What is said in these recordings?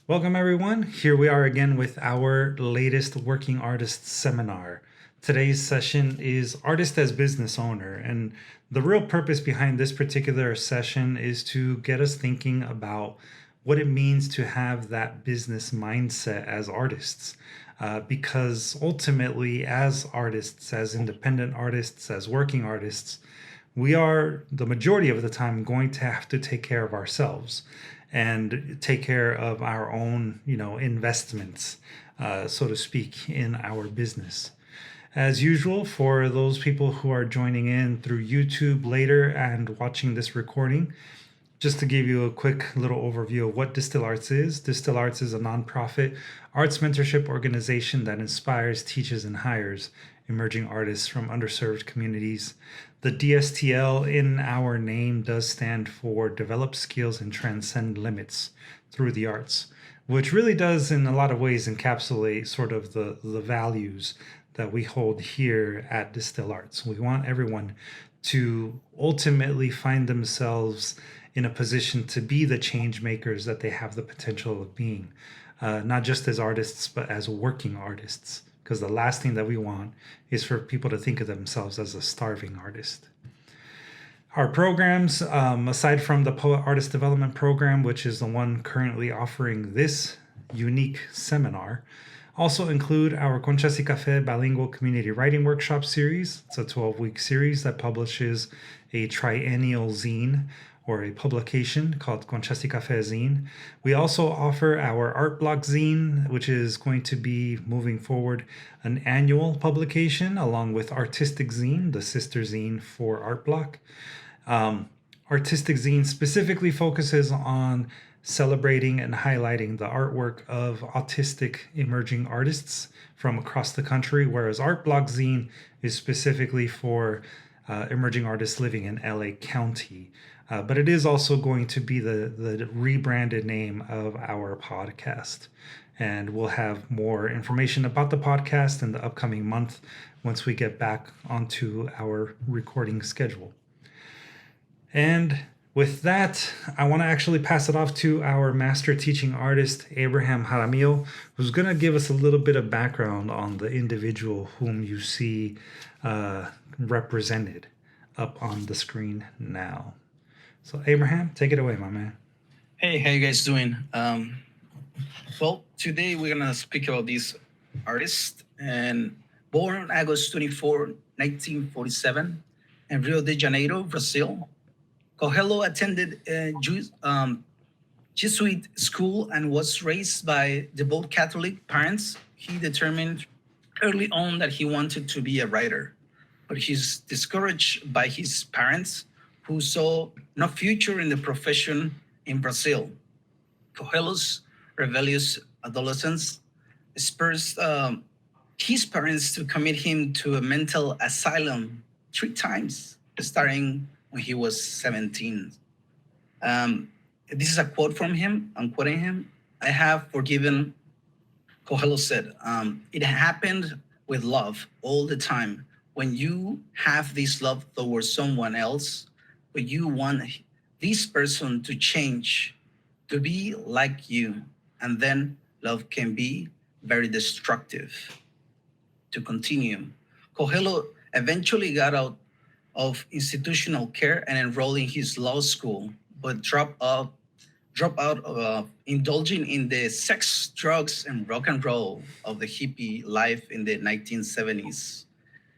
Welcome, everyone. Here we are again with our latest Working Artists seminar. Today's session is Artist as Business Owner, and the real purpose behind this particular session is to get us thinking about what it means to have that business mindset as artists. Because ultimately, as artists, as independent artists, as working artists, we are the majority of the time going to have to take care of ourselves and take care of our own, investments, so to speak, in our business. As usual, for those people who are joining in through YouTube later and watching this recording, just to give you a quick little overview of what DSTL Arts is. DSTL Arts is a nonprofit arts mentorship organization that inspires, teaches, and hires emerging artists from underserved communities. The DSTL in our name does stand for Develop Skills and Transcend Limits through the Arts, which really does in a lot of ways encapsulate sort of the values that we hold here at DSTL Arts. We want everyone to ultimately find themselves in a position to be the change makers that they have the potential of being, not just as artists, but as working artists. Because the last thing that we want is for people to think of themselves as a starving artist. Our programs, aside from the Poet Artist Development Program, which is the one currently offering this unique seminar, also include our Conchas y Café Bilingual Community Writing Workshop series. It's a 12-week series that publishes a triennial zine or a publication called Conchas y Café Zine. We also offer our Art Block Zine, which is going to be moving forward an annual publication along with Artistic Zine, the sister zine for Art Block. Artistic Zine specifically focuses on celebrating and highlighting the artwork of autistic emerging artists from across the country, whereas Art Block Zine is specifically for emerging artists living in LA County. But it is also going to be the rebranded name of our podcast. And we'll have more information about the podcast in the upcoming month once we get back onto our recording schedule. And with that, I want to actually pass it off to our master teaching artist, Abraham Jaramillo, who's going to give us a little bit of background on the individual whom you see represented up on the screen now. So Abraham, take it away, my man. Hey, how you guys doing? Well, today we're gonna speak about this artist. And born August 24, 1947, in Rio de Janeiro, Brazil, Coelho attended a Jesuit school and was raised by devout Catholic parents. He determined early on that he wanted to be a writer, but he's discouraged by his parents who saw no future in the profession in Brazil. Coelho's rebellious adolescence spurs his parents to commit him to a mental asylum 3 times, starting when he was 17. This is a quote from him. I'm quoting him. I have forgiven, Coelho said. It happened with love all the time. When you have this love towards someone else, but you want this person to change, to be like you, and then love can be very destructive. To continue, Coelho eventually got out of institutional care and enrolled in his law school, but dropped out of indulging in the sex, drugs, and rock and roll of the hippie life in the 1970s.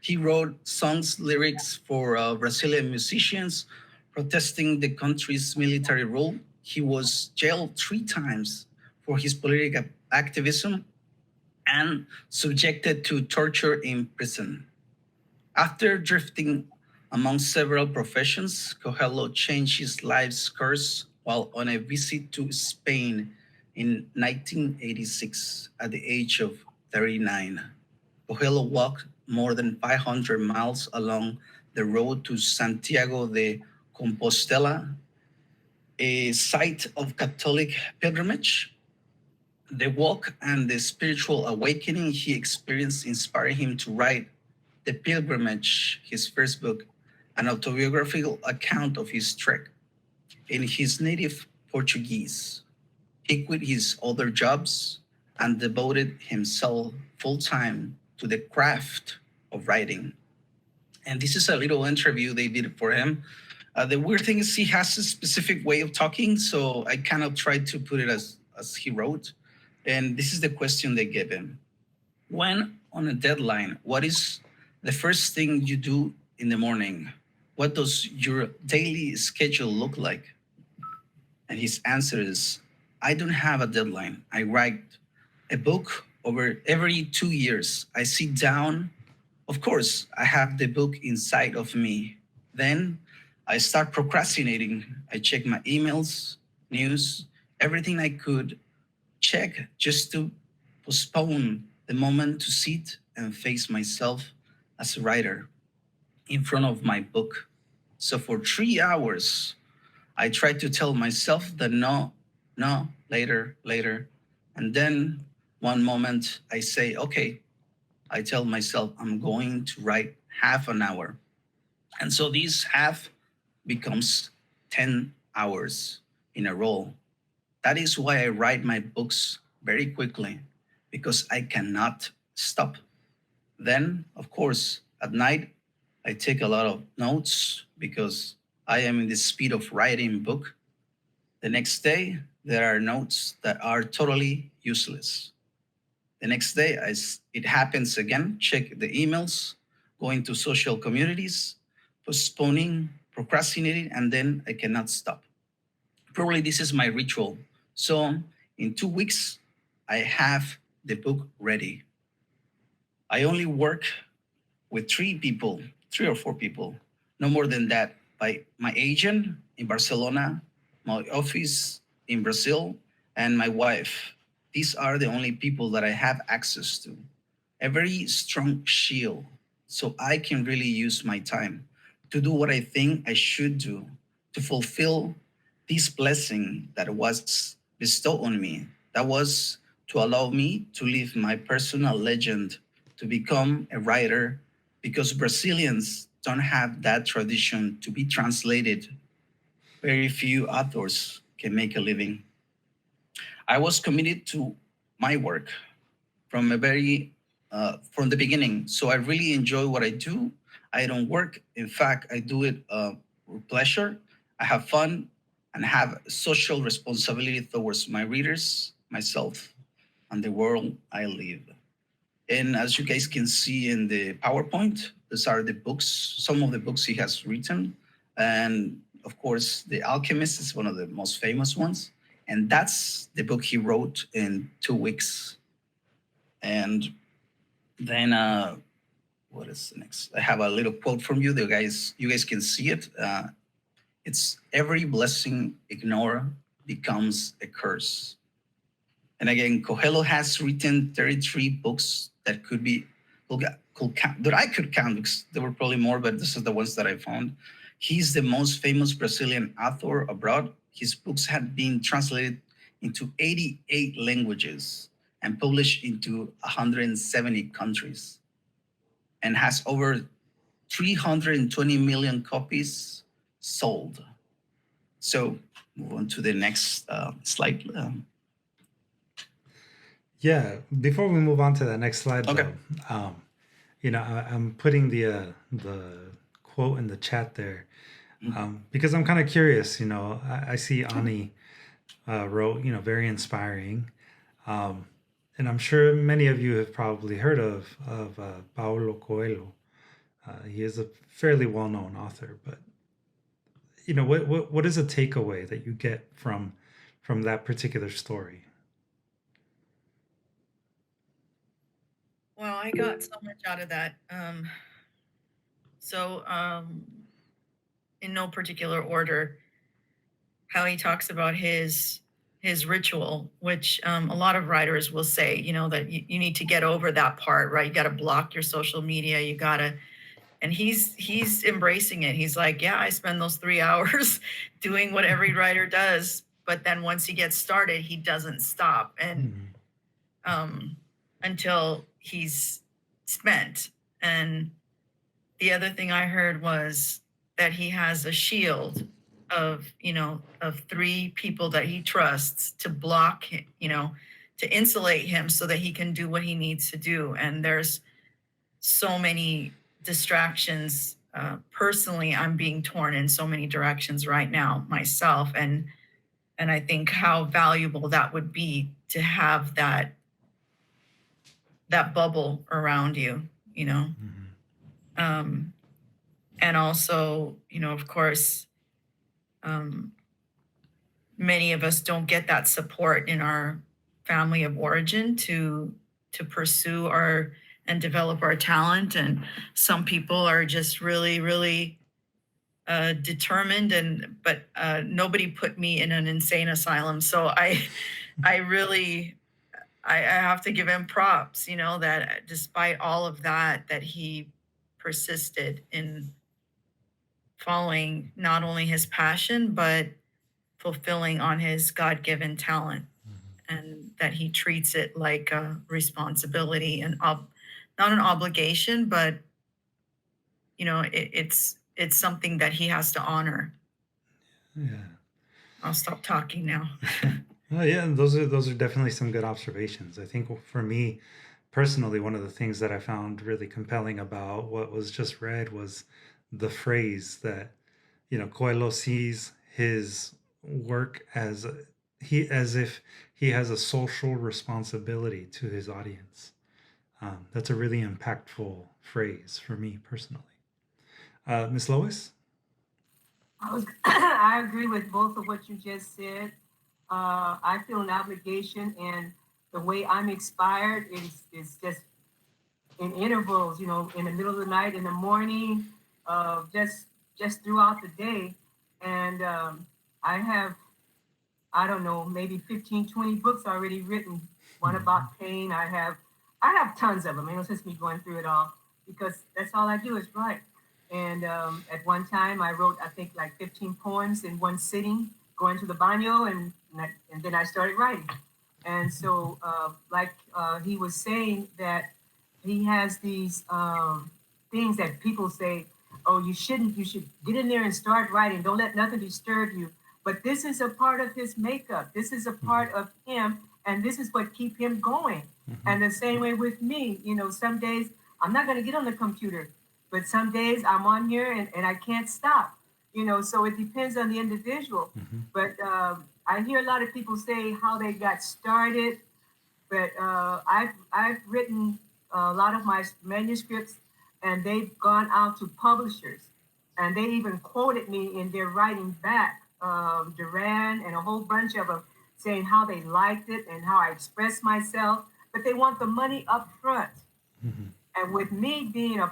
He wrote songs, lyrics for Brazilian musicians protesting the country's military rule. He was jailed 3 times for his political activism and subjected to torture in prison. After drifting among several professions, Coelho changed his life's course while on a visit to Spain in 1986 at the age of 39. Coelho walked more than 500 miles along the road to Santiago de Compostela, a site of Catholic pilgrimage. The walk and the spiritual awakening he experienced inspired him to write The Pilgrimage, his first book, an autobiographical account of his trek in his native Portuguese. He quit his other jobs and devoted himself full time to the craft of writing. And this is a little interview they did for him. The weird thing is he has a specific way of talking, so I kind of tried to put it as he wrote. And this is the question they gave him: when on a deadline, what is the first thing you do in the morning? What does your daily schedule look like? And his answer is, I don't have a deadline. I write a book over every 2 years. I sit down. Of course, I have the book inside of me. Then I start procrastinating. I check my emails, news, everything I could check just to postpone the moment to sit and face myself as a writer in front of my book. So for 3 hours, I try to tell myself that no, no, later, later. And then one moment I say, okay, I tell myself I'm going to write half an hour. And so this half becomes 10 hours in a row. That is why I write my books very quickly, because I cannot stop. Then, of course, at night, I take a lot of notes because I am in the speed of writing book. The next day, there are notes that are totally useless. The next day, it happens again, check the emails, going to social communities, postponing, procrastinating, and then I cannot stop. Probably this is my ritual. So in 2 weeks, I have the book ready. I only work with three or four people, no more than that. By my agent in Barcelona, my office in Brazil, and my wife. These are the only people that I have access to. A very strong shield, so I can really use my time to do what I think I should do to fulfill this blessing that was bestowed on me. That was to allow me to live my personal legend, to become a writer, because Brazilians don't have that tradition to be translated. Very few authors can make a living. I was committed to my work from from the beginning. So I really enjoy what I do. I don't work. In fact, I do it with pleasure. I have fun and have social responsibility towards my readers, myself, and the world I live. And as you guys can see in the PowerPoint, these are the books, some of the books he has written. And of course, The Alchemist is one of the most famous ones. And that's the book he wrote in 2 weeks. And then what is the next? I have a little quote from you. You guys can see it. It's every blessing ignored becomes a curse. And again, Coelho has written 33 books that could count, that I could count, because there were probably more, but this is the ones that I found. He's the most famous Brazilian author abroad. His books have been translated into 88 languages and published into 170 countries, and has over 320 million copies sold. So move on to the next slide. Yeah, before we move on to the next slide, Okay. though, I'm putting the quote in the chat there because I'm kind of curious. I see Ani wrote, very inspiring, and I'm sure many of you have probably heard of Paulo Coelho. He is a fairly well-known author, but what is a takeaway that you get from that particular story? Well, I got so much out of that. In no particular order, how he talks about his ritual, which a lot of writers will say, that you need to get over that part, right? You got to block your social media. You got to, and he's embracing it. He's like, yeah, I spend those 3 hours doing what every writer does, but then once he gets started, he doesn't stop, and until he's spent. And the other thing I heard was that he has a shield of, of three people that he trusts to block him, to insulate him so that he can do what he needs to do. And there's so many distractions. Personally, I'm being torn in so many directions right now myself, and I think how valuable that would be to have that bubble around you, um, and also, of course, um, many of us don't get that support in our family of origin to pursue our and develop our talent. And some people are just really, really determined, but nobody put me in an insane asylum. So I really, I have to give him props, that despite all of that he persisted in following not only his passion, but fulfilling on his God-given talent, and that he treats it like a responsibility and not an obligation, but it's something that he has to honor. Yeah. I'll stop talking now. Oh yeah, and those are definitely some good observations. I think for me personally, one of the things that I found really compelling about what was just read was the phrase that, Coelho sees his work as if he has a social responsibility to his audience. That's a really impactful phrase for me personally. Miss Lois? I agree with both of what you just said. I feel an obligation, and the way I'm inspired is just in intervals, in the middle of the night, in the morning, just throughout the day. And I have, I don't know, maybe 15, 20 books already written. One about pain. I have tons of them. It's just me going through it all because that's all I do is write. And at one time, I wrote, I think, like 15 poems in one sitting, going to the baño, and then I started writing. And so, he was saying that he has these things that people say, oh, you should get in there and start writing. Don't let nothing disturb you. But this is a part of his makeup. This is a part of him, and this is what keep him going. And the same way with me, some days I'm not going to get on the computer, but some days I'm on here and I can't stop. So it depends on the individual. But I hear a lot of people say how they got started, but I've written a lot of my manuscripts, and they've gone out to publishers, and they even quoted me in their writing back, Duran and a whole bunch of them, saying how they liked it and how I expressed myself, but they want the money up front. And with me being a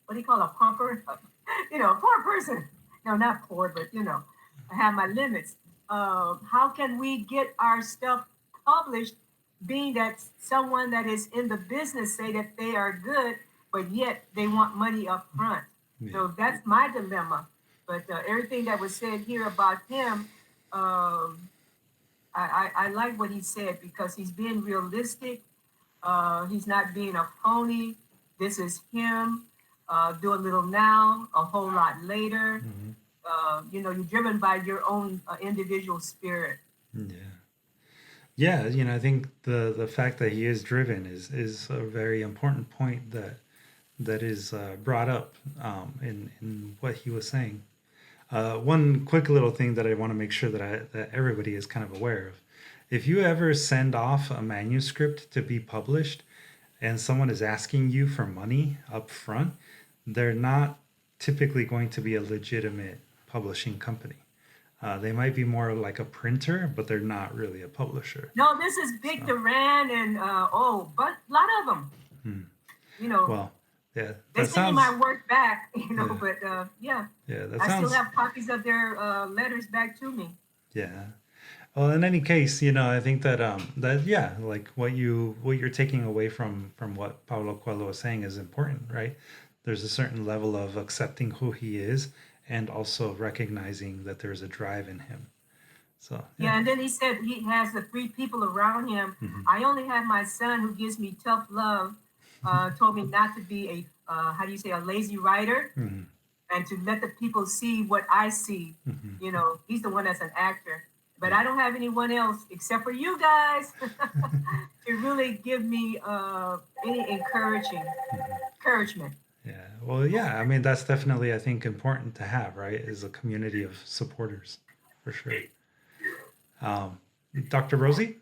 what do you call a pumper, a poor person? No, not poor, but I have my limits. How can we get our stuff published, being that someone that is in the business say that they are good, but yet they want money up front? Yeah. So that's my dilemma. But everything that was said here about him, I like what he said because he's being realistic. He's not being a phony. This is him. Do a little now, a whole lot later. You're driven by your own individual spirit. Yeah, I think the fact that he is driven is a very important point that is brought up in what he was saying. One quick little thing that I want to make sure that everybody is kind of aware of. If you ever send off a manuscript to be published and someone is asking you for money up front, they're not typically going to be a legitimate publishing company. They might be more like a printer, but they're not really a publisher. No, this is Big Duran and but a lot of them. Well, yeah, they that send sounds. me my work back, Yeah. but yeah, That I still sounds. have copies of their letters back to me. Yeah. Well, in any case, I think that yeah, like what you're taking away from what Paulo Coelho is saying is important, right? There's a certain level of accepting who he is and also recognizing that there's a drive in him. So Yeah, and then he said he has the three people around him. I only have my son who gives me tough love. Told me not to be a how do you say, a lazy writer. and to let the people see what I see. Mhm. You know, he's the one that's an actor, but I don't have anyone else except for you guys to really give me any encouragement. Yeah. Well, yeah. I mean, that's definitely, I think, important to have, right? Is a community of supporters, for sure. Um, Dr. Rosie?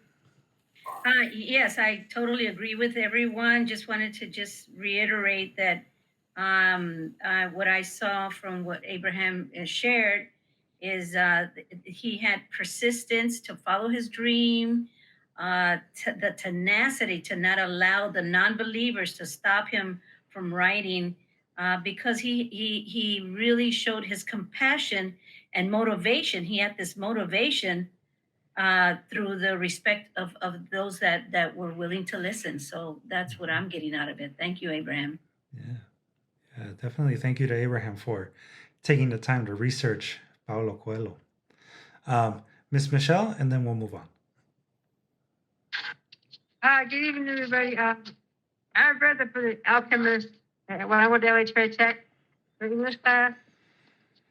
Yes, I totally agree with everyone. Just wanted to just reiterate that what I saw from what Abraham shared is he had persistence to follow his dream, the tenacity to not allow the non-believers to stop him from writing, because he really showed his compassion and motivation. He had this motivation through the respect of those that were willing to listen. So that's what I'm getting out of it. Thank you, Abraham. Yeah. Yeah, definitely. Thank you to Abraham for taking the time to research Paulo Coelho. Miss Michelle, and then we'll move on. Good evening, everybody. I read The Alchemist when I went to LA Trade Tech for English class,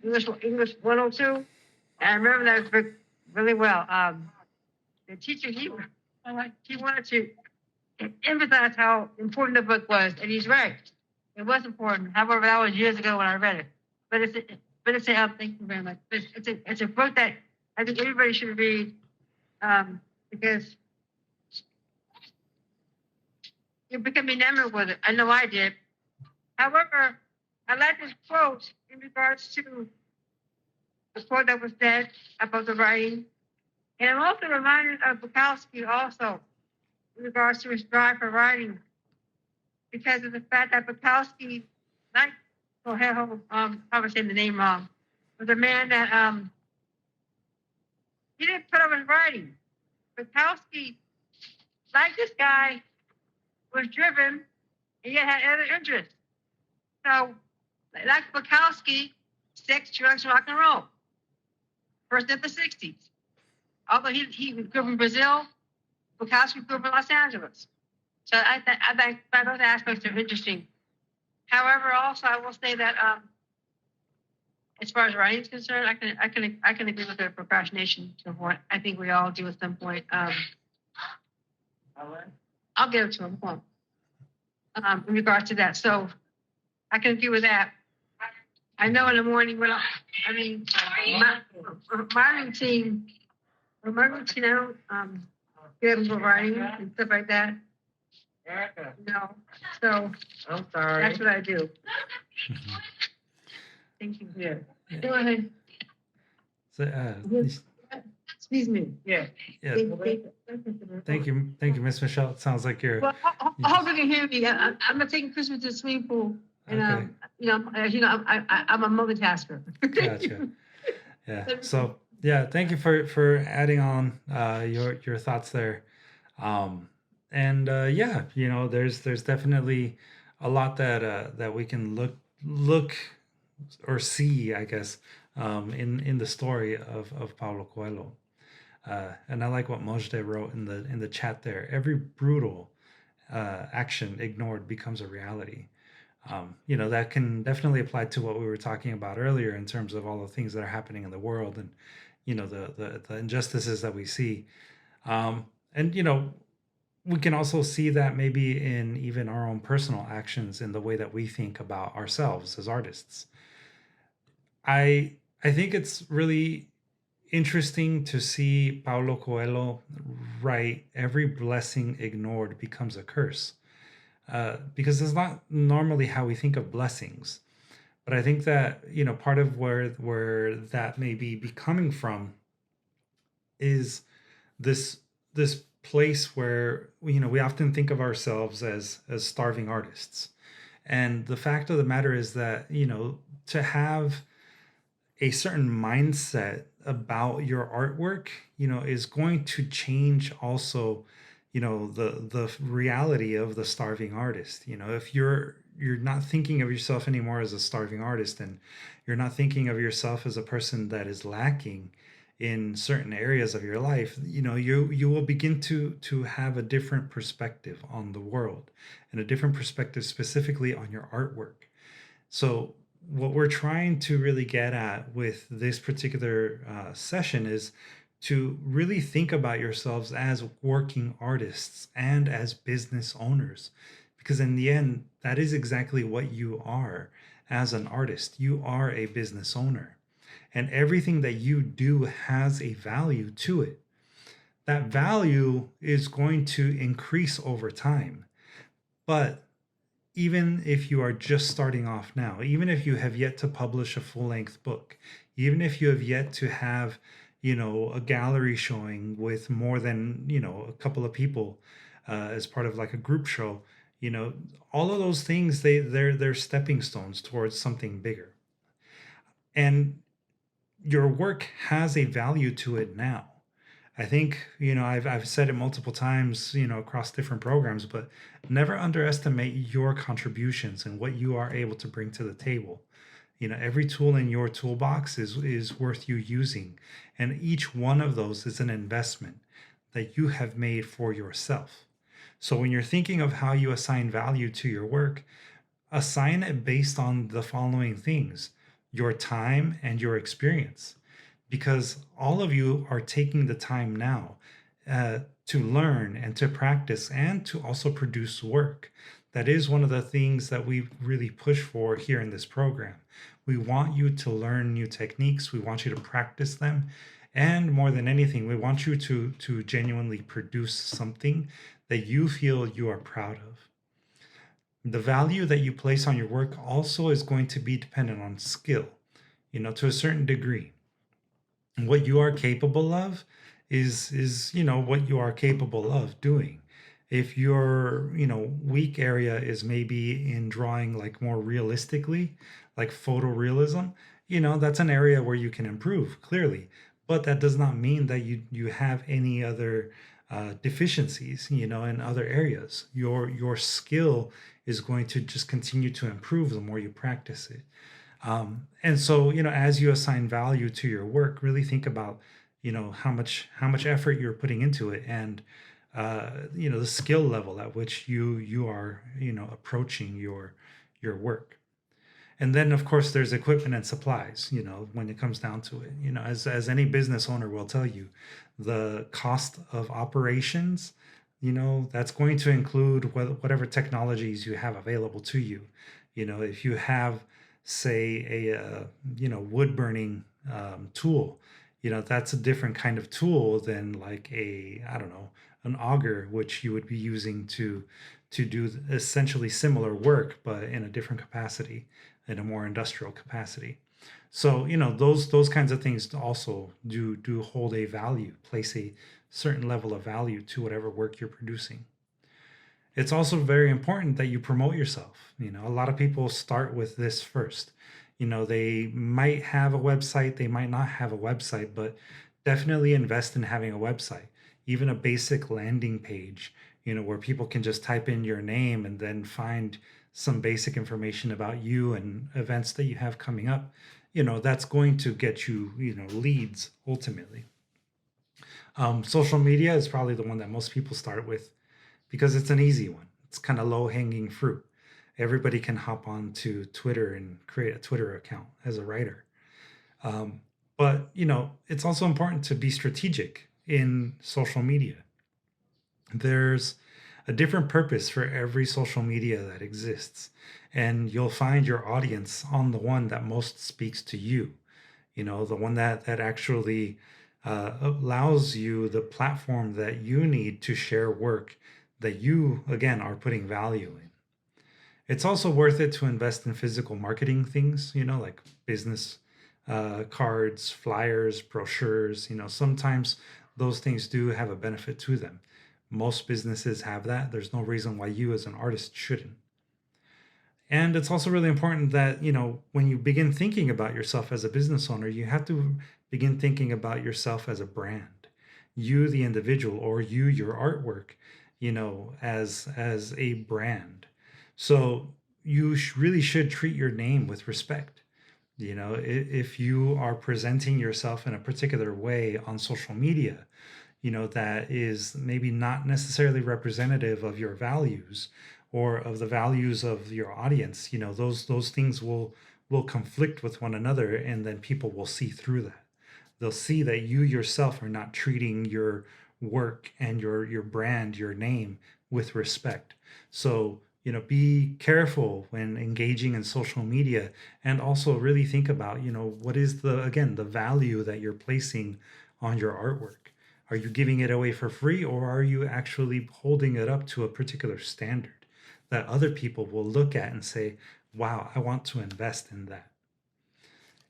English 102. And I remember that book really well. The teacher, he wanted to emphasize how important the book was, and he's right. It was important. However, that was years ago when I read it. But thank you very much. It's a book that I think everybody should read, because you become enamored with it. I know I did. However, I like this quote in regards to the quote that was said about the writing. And I'm also reminded of Bukowski also in regards to his drive for writing, because of the fact that Bukowski, like Coelho, probably saying the name wrong, was a man that he didn't put up his writing. Bukowski, like this guy, was driven and yet had other interests. So, like Bukowski, sex, drugs, rock and roll. First in the 60s. Although he grew up in Brazil, Bukowski grew up in Los Angeles. So I think those aspects are interesting. However, also I will say that as far as writing is concerned, I can agree with the procrastination to what I think we all do at some point. I'll give it to him. Hold on. In regards to that, so I can agree with that. I know in the morning when my routine, I don't get into writing and stuff like that. No, so I'm sorry. That's what I do. Thank you. Yeah. Go ahead. So, Excuse me. Yeah. yeah. Thank you, Miss Michelle. It sounds like you're. Well, I hope you can hear me. I'm not taking Christmas to the swimming pool, and Okay. I'm a multitasker. Gotcha. Yeah. So yeah, thank you for adding on your thoughts there. And yeah, there's definitely a lot that we can look or see, I guess, in the story of Paulo Coelho. And I like what Mojde wrote in the chat there. Every brutal action ignored becomes a reality. That can definitely apply to what we were talking about earlier in terms of all the things that are happening in the world, and the injustices that we see. And we can also see that maybe in even our own personal actions, in the way that we think about ourselves as artists. I think it's really interesting to see Paulo Coelho write, "Every blessing ignored becomes a curse," because it's not normally how we think of blessings. But I think that part of where that may be coming from is this place where we often think of ourselves as starving artists, and the fact of the matter is that to have a certain mindset about your artwork is going to change also the reality of the starving artist. If you're not thinking of yourself anymore as a starving artist, and you're not thinking of yourself as a person that is lacking in certain areas of your life, you will begin to have a different perspective on the world, and a different perspective specifically on your artwork. So what we're trying to really get at with this particular session is to really think about yourselves as working artists and as business owners. Because in the end, that is exactly what you are as an artist. You are a business owner, and everything that you do has a value to it. That value is going to increase over time. But even if you are just starting off now, even if you have yet to publish a full length book, even if you have yet to have, a gallery showing with more than, a couple of people as part of like a group show, you know, all of those things, they're stepping stones towards something bigger. And your work has a value to it now. I think, I've said it multiple times, across different programs, but never underestimate your contributions and what you are able to bring to the table. Every tool in your toolbox is worth you using, and each one of those is an investment that you have made for yourself. So when you're thinking of how you assign value to your work, assign it based on the following things: your time and your experience, because all of you are taking the time now to learn and to practice and to also produce work. That is one of the things that we really push for here in this program. We want you to learn new techniques, we want you to practice them, and more than anything, we want you to genuinely produce something that you feel you are proud of. The value that you place on your work also is going to be dependent on skill, to a certain degree. What you are capable of is what you are capable of doing. If your weak area is maybe in drawing like more realistically, like photorealism, that's an area where you can improve clearly. But that does not mean that you have any other deficiencies in other areas. Your skill is going to just continue to improve the more you practice it. And so, as you assign value to your work, really think about, how much effort you're putting into it, and the skill level at which you are, approaching your work. And then, of course, there's equipment and supplies. When it comes down to it, as any business owner will tell you, the cost of operations, that's going to include whatever technologies you have available to you. If you have, say, a wood burning tool, that's a different kind of tool than like I don't know, an auger, which you would be using to do essentially similar work, but in a different capacity, in a more industrial capacity. So those kinds of things also do hold a value, place a certain level of value to whatever work you're producing. It's also very important that you promote yourself. A lot of people start with this first. They might have a website, they might not have a website, but definitely invest in having a website, even a basic landing page, where people can just type in your name and then find some basic information about you and events that you have coming up. That's going to get you, leads ultimately. Social media is probably the one that most people start with because it's an easy one. It's kind of low hanging fruit. Everybody can hop on to Twitter and create a Twitter account as a writer. But it's also important to be strategic in social media. There's a different purpose for every social media that exists, and you'll find your audience on the one that most speaks to you. The one that actually allows you the platform that you need to share work that you, again, are putting value in. It's also worth it to invest in physical marketing things, like business cards, flyers, brochures. Sometimes those things do have a benefit to them. Most businesses have that. There's no reason why you as an artist shouldn't. And it's also really important that, when you begin thinking about yourself as a business owner, you have to begin thinking about yourself as a brand. You, the individual, or you, your artwork, as a brand. So you really should treat your name with respect. If you are presenting yourself in a particular way on social media, that is maybe not necessarily representative of your values or of the values of your audience, those things will will conflict with one another, and then people will see through that. They'll see that you yourself are not treating your work and your brand, your name, with respect. So, be careful when engaging in social media, and also really think about, what is the value that you're placing on your artwork. Are you giving it away for free, or are you actually holding it up to a particular standard that other people will look at and say, wow, I want to invest in that?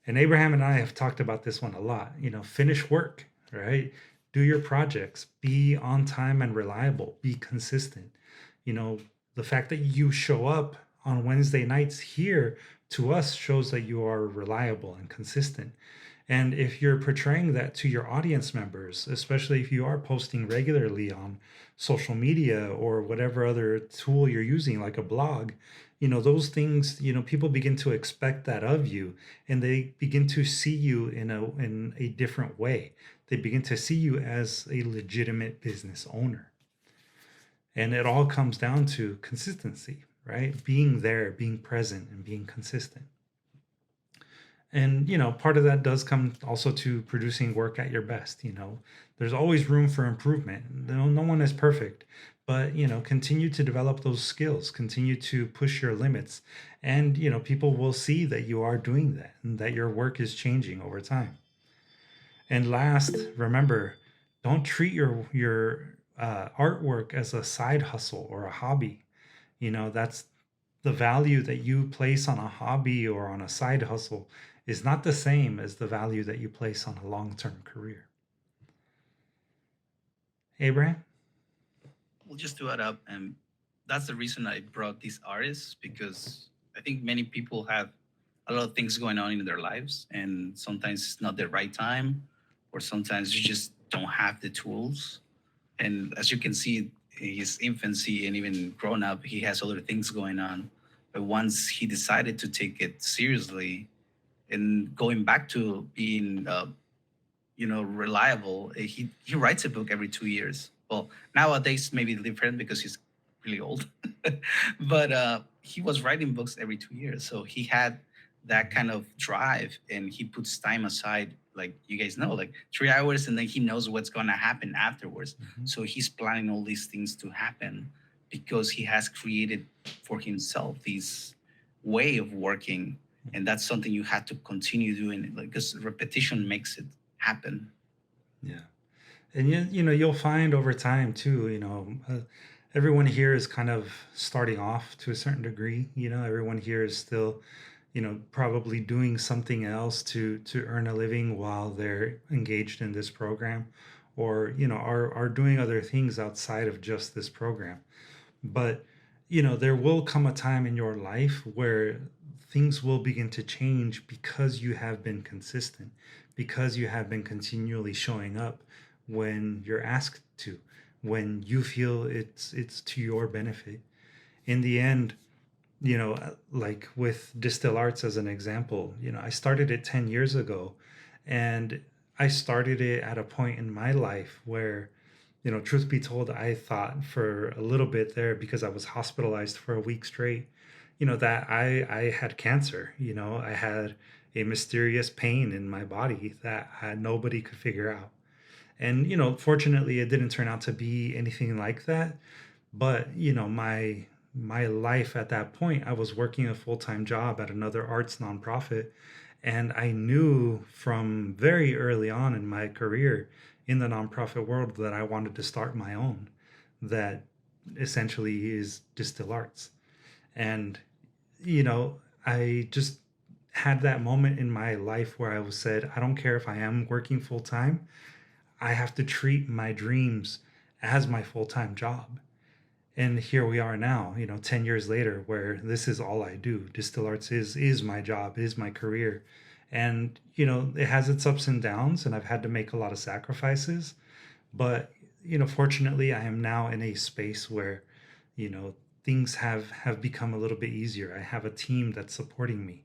And Abraham and I have talked about this one a lot. Finish work, right? Do your projects, be on time and reliable, be consistent. You know, the fact that you show up on Wednesday nights here to us shows that you are reliable and consistent. And if you're portraying that to your audience members, especially if you are posting regularly on social media or whatever other tool you're using, like a blog, those things, people begin to expect that of you, and they begin to see you in a different way. They begin to see you as a legitimate business owner. And it all comes down to consistency, right? Being there, being present, and being consistent. And part of that does come also to producing work at your best. There's always room for improvement. No one is perfect, but continue to develop those skills, continue to push your limits, and people will see that you are doing that and that your work is changing over time. And last, remember, don't treat your artwork as a side hustle or a hobby. That's the value that you place on a hobby or on a side hustle is not the same as the value that you place on a long-term career. Abraham? Well, just to add up, and that's the reason I brought these artists, because I think many people have a lot of things going on in their lives, and sometimes it's not the right time, or sometimes you just don't have the tools. And as you can see, in his infancy and even grown up, he has other things going on. But once he decided to take it seriously and going back to being, reliable, he writes a book every 2 years. Well, nowadays maybe different because he's really old, but he was writing books every 2 years. So he had that kind of drive, and he puts time aside, like you guys know, like 3 hours, and then he knows what's going to happen afterwards. So he's planning all these things to happen because he has created for himself this way of working, and that's something you have to continue doing, like, because repetition makes it happen. Yeah. And you'll find over time too, everyone here is kind of starting off to a certain degree. Everyone here is still, probably doing something else to earn a living while they're engaged in this program, or are doing other things outside of just this program. But there will come a time in your life where things will begin to change because you have been consistent, because you have been continually showing up when you're asked to, when you feel it's to your benefit. In the end, like with DSTL Arts as an example, I started it 10 years ago, and I started it at a point in my life where, truth be told, I thought for a little bit there, because I was hospitalized for a week straight, that I had cancer. I had a mysterious pain in my body that nobody could figure out. And, fortunately, it didn't turn out to be anything like that. But, my life at that point, I was working a full-time job at another arts nonprofit. And I knew from very early on in my career in the nonprofit world that I wanted to start my own, that essentially is DSTL Arts. And, I just had that moment in my life where I was said, I don't care if I am working full time, I have to treat my dreams as my full-time job. And here we are now, 10 years later, where this is all I do. DSTL Arts is my job, is my career. And, it has its ups and downs, and I've had to make a lot of sacrifices. But, fortunately, I am now in a space where, things have become a little bit easier. I have a team that's supporting me.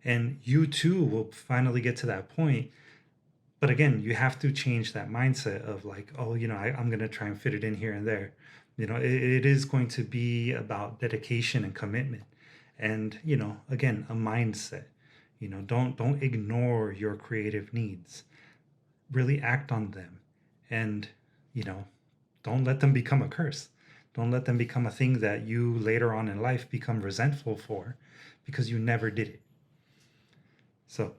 And you too will finally get to that point. But again, you have to change that mindset of like, oh, I'm going to try and fit it in here and there. It is going to be about dedication and commitment. And, again, a mindset. Don't ignore your creative needs. Really act on them, and you know, don't let them become a curse. Don't let them become a thing that you later on in life become resentful for because you never did it. So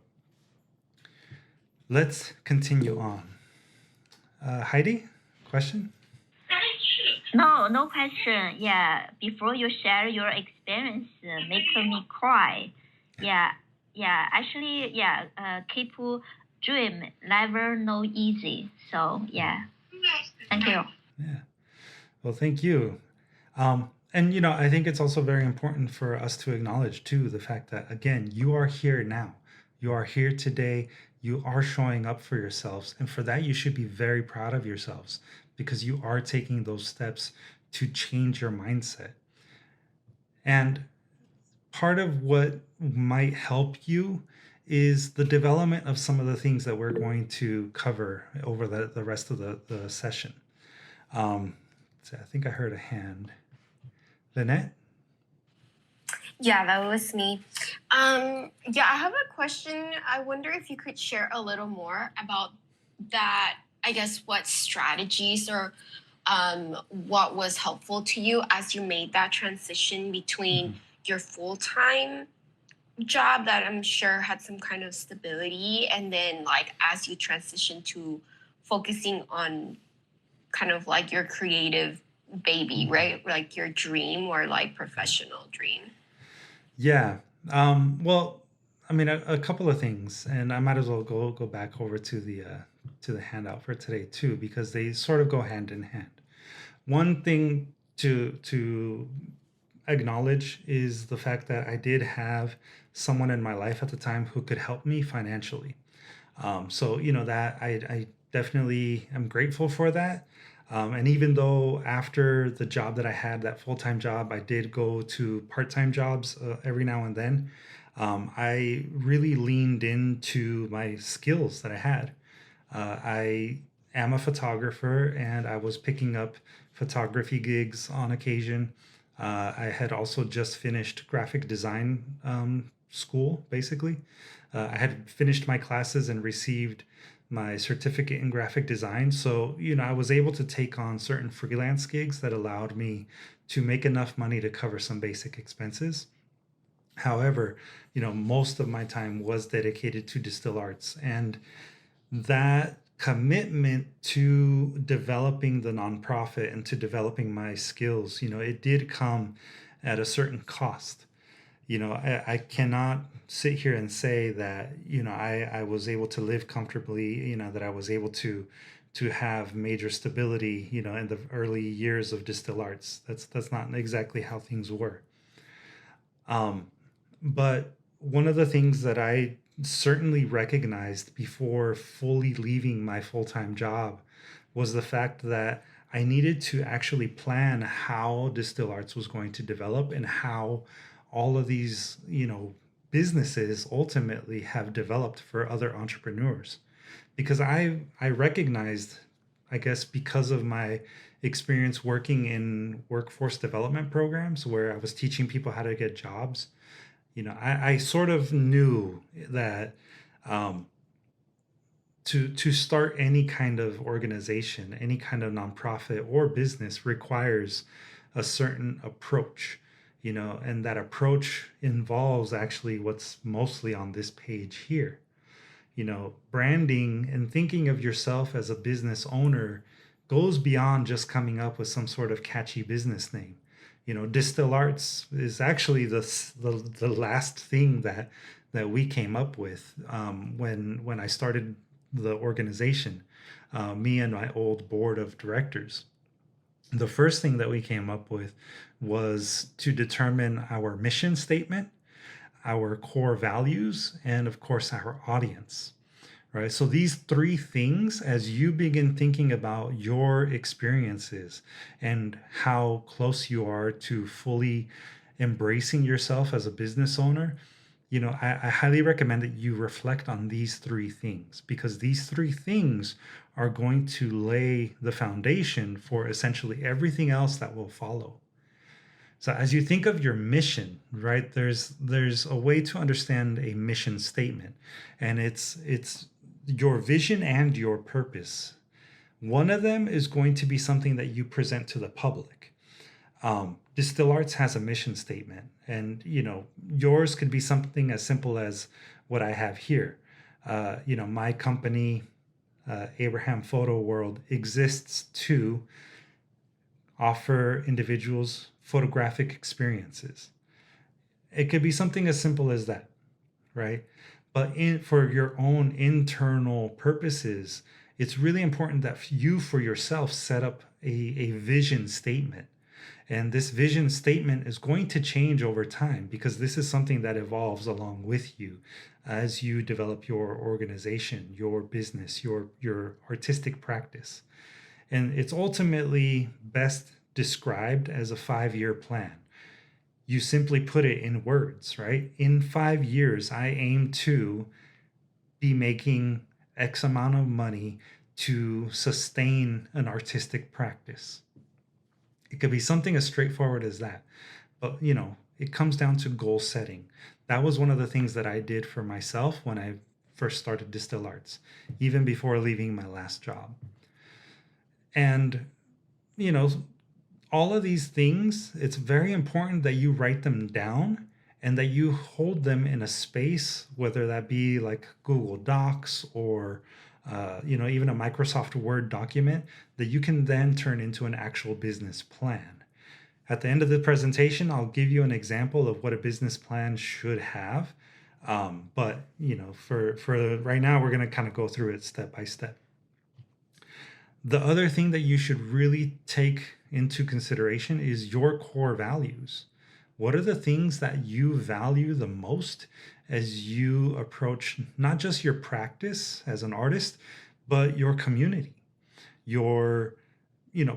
let's continue on. Heidi, question? No, no question. Yeah, before you share your experience, make me cry. Yeah, yeah. Actually, yeah. Keep dream, never no easy. So yeah, thank you. Yeah. Well, thank you. And I think it's also very important for us to acknowledge too the fact that again, you are here now. You are here today. You are showing up for yourselves, and for that, you should be very proud of yourselves because you are taking those steps to change your mindset. And part of what might help you is the development of some of the things that we're going to cover over the rest of the session. So I think I heard a hand. Lynette? Yeah, that was me. Yeah, I have a question. I wonder if you could share a little more about that, I guess, what strategies or what was helpful to you as you made that transition between your full-time job that I'm sure had some kind of stability, and then like as you transition to focusing on kind of like your creative baby, right? Like your dream or like professional dream. Yeah. Well, I mean, a couple of things, and I might as well go back over to the handout for today too, because they sort of go hand in hand. One thing to acknowledge is the fact that I did have someone in my life at the time who could help me financially. So that I definitely am grateful for that. And even though after the job that I had, that full-time job, I did go to part-time jobs every now and then, I really leaned into my skills that I had. I am a photographer and I was picking up photography gigs on occasion. I had also just finished graphic design school, basically. I had finished my classes and received my certificate in graphic design. So, I was able to take on certain freelance gigs that allowed me to make enough money to cover some basic expenses. However, most of my time was dedicated to DSTL Arts, and that commitment to developing the nonprofit and to developing my skills, it did come at a certain cost. I cannot sit here and say that, I was able to live comfortably, that I was able to have major stability, in the early years of DSTL Arts. That's not exactly how things were. But one of the things that I certainly recognized before fully leaving my full-time job was the fact that I needed to actually plan how DSTL Arts was going to develop and how all of these, businesses ultimately have developed for other entrepreneurs. Because I recognized, I guess, because of my experience working in workforce development programs where I was teaching people how to get jobs, I sort of knew that to start any kind of organization, any kind of nonprofit or business requires a certain approach, and that approach involves actually what's mostly on this page here. Branding and thinking of yourself as a business owner goes beyond just coming up with some sort of catchy business name. DSTL Arts is actually the last thing that we came up with when I started the organization, me and my old board of directors. The first thing that we came up with was to determine our mission statement, our core values, and of course our audience. Right? So these three things, as you begin thinking about your experiences and how close you are to fully embracing yourself as a business owner, I highly recommend that you reflect on these three things, because these three things are going to lay the foundation for essentially everything else that will follow. So as you think of your mission, right, there's a way to understand a mission statement, and it's your vision and your purpose. One of them is going to be something that you present to the public. Distill Arts has a mission statement, and yours could be something as simple as what I have here. My company, Abraham Photo World, exists to offer individuals photographic experiences. It could be something as simple as that, right? But for your own internal purposes, it's really important that you for yourself set up a vision statement. And this vision statement is going to change over time because this is something that evolves along with you as you develop your organization, your business, your artistic practice. And it's ultimately best described as a 5-year plan. You simply put it in words, right? In 5 years, I aim to be making X amount of money to sustain an artistic practice. It could be something as straightforward as that. But, it comes down to goal setting. That was one of the things that I did for myself when I first started Distill Arts, even before leaving my last job. And, all of these things, it's very important that you write them down and that you hold them in a space, whether that be like Google Docs or even a Microsoft Word document that you can then turn into an actual business plan. At the end of the presentation, I'll give you an example of what a business plan should have. But for right now, we're going to kind of go through it step by step. The other thing that you should really take into consideration is your core values. What are the things that you value the most as you approach not just your practice as an artist, but your community, your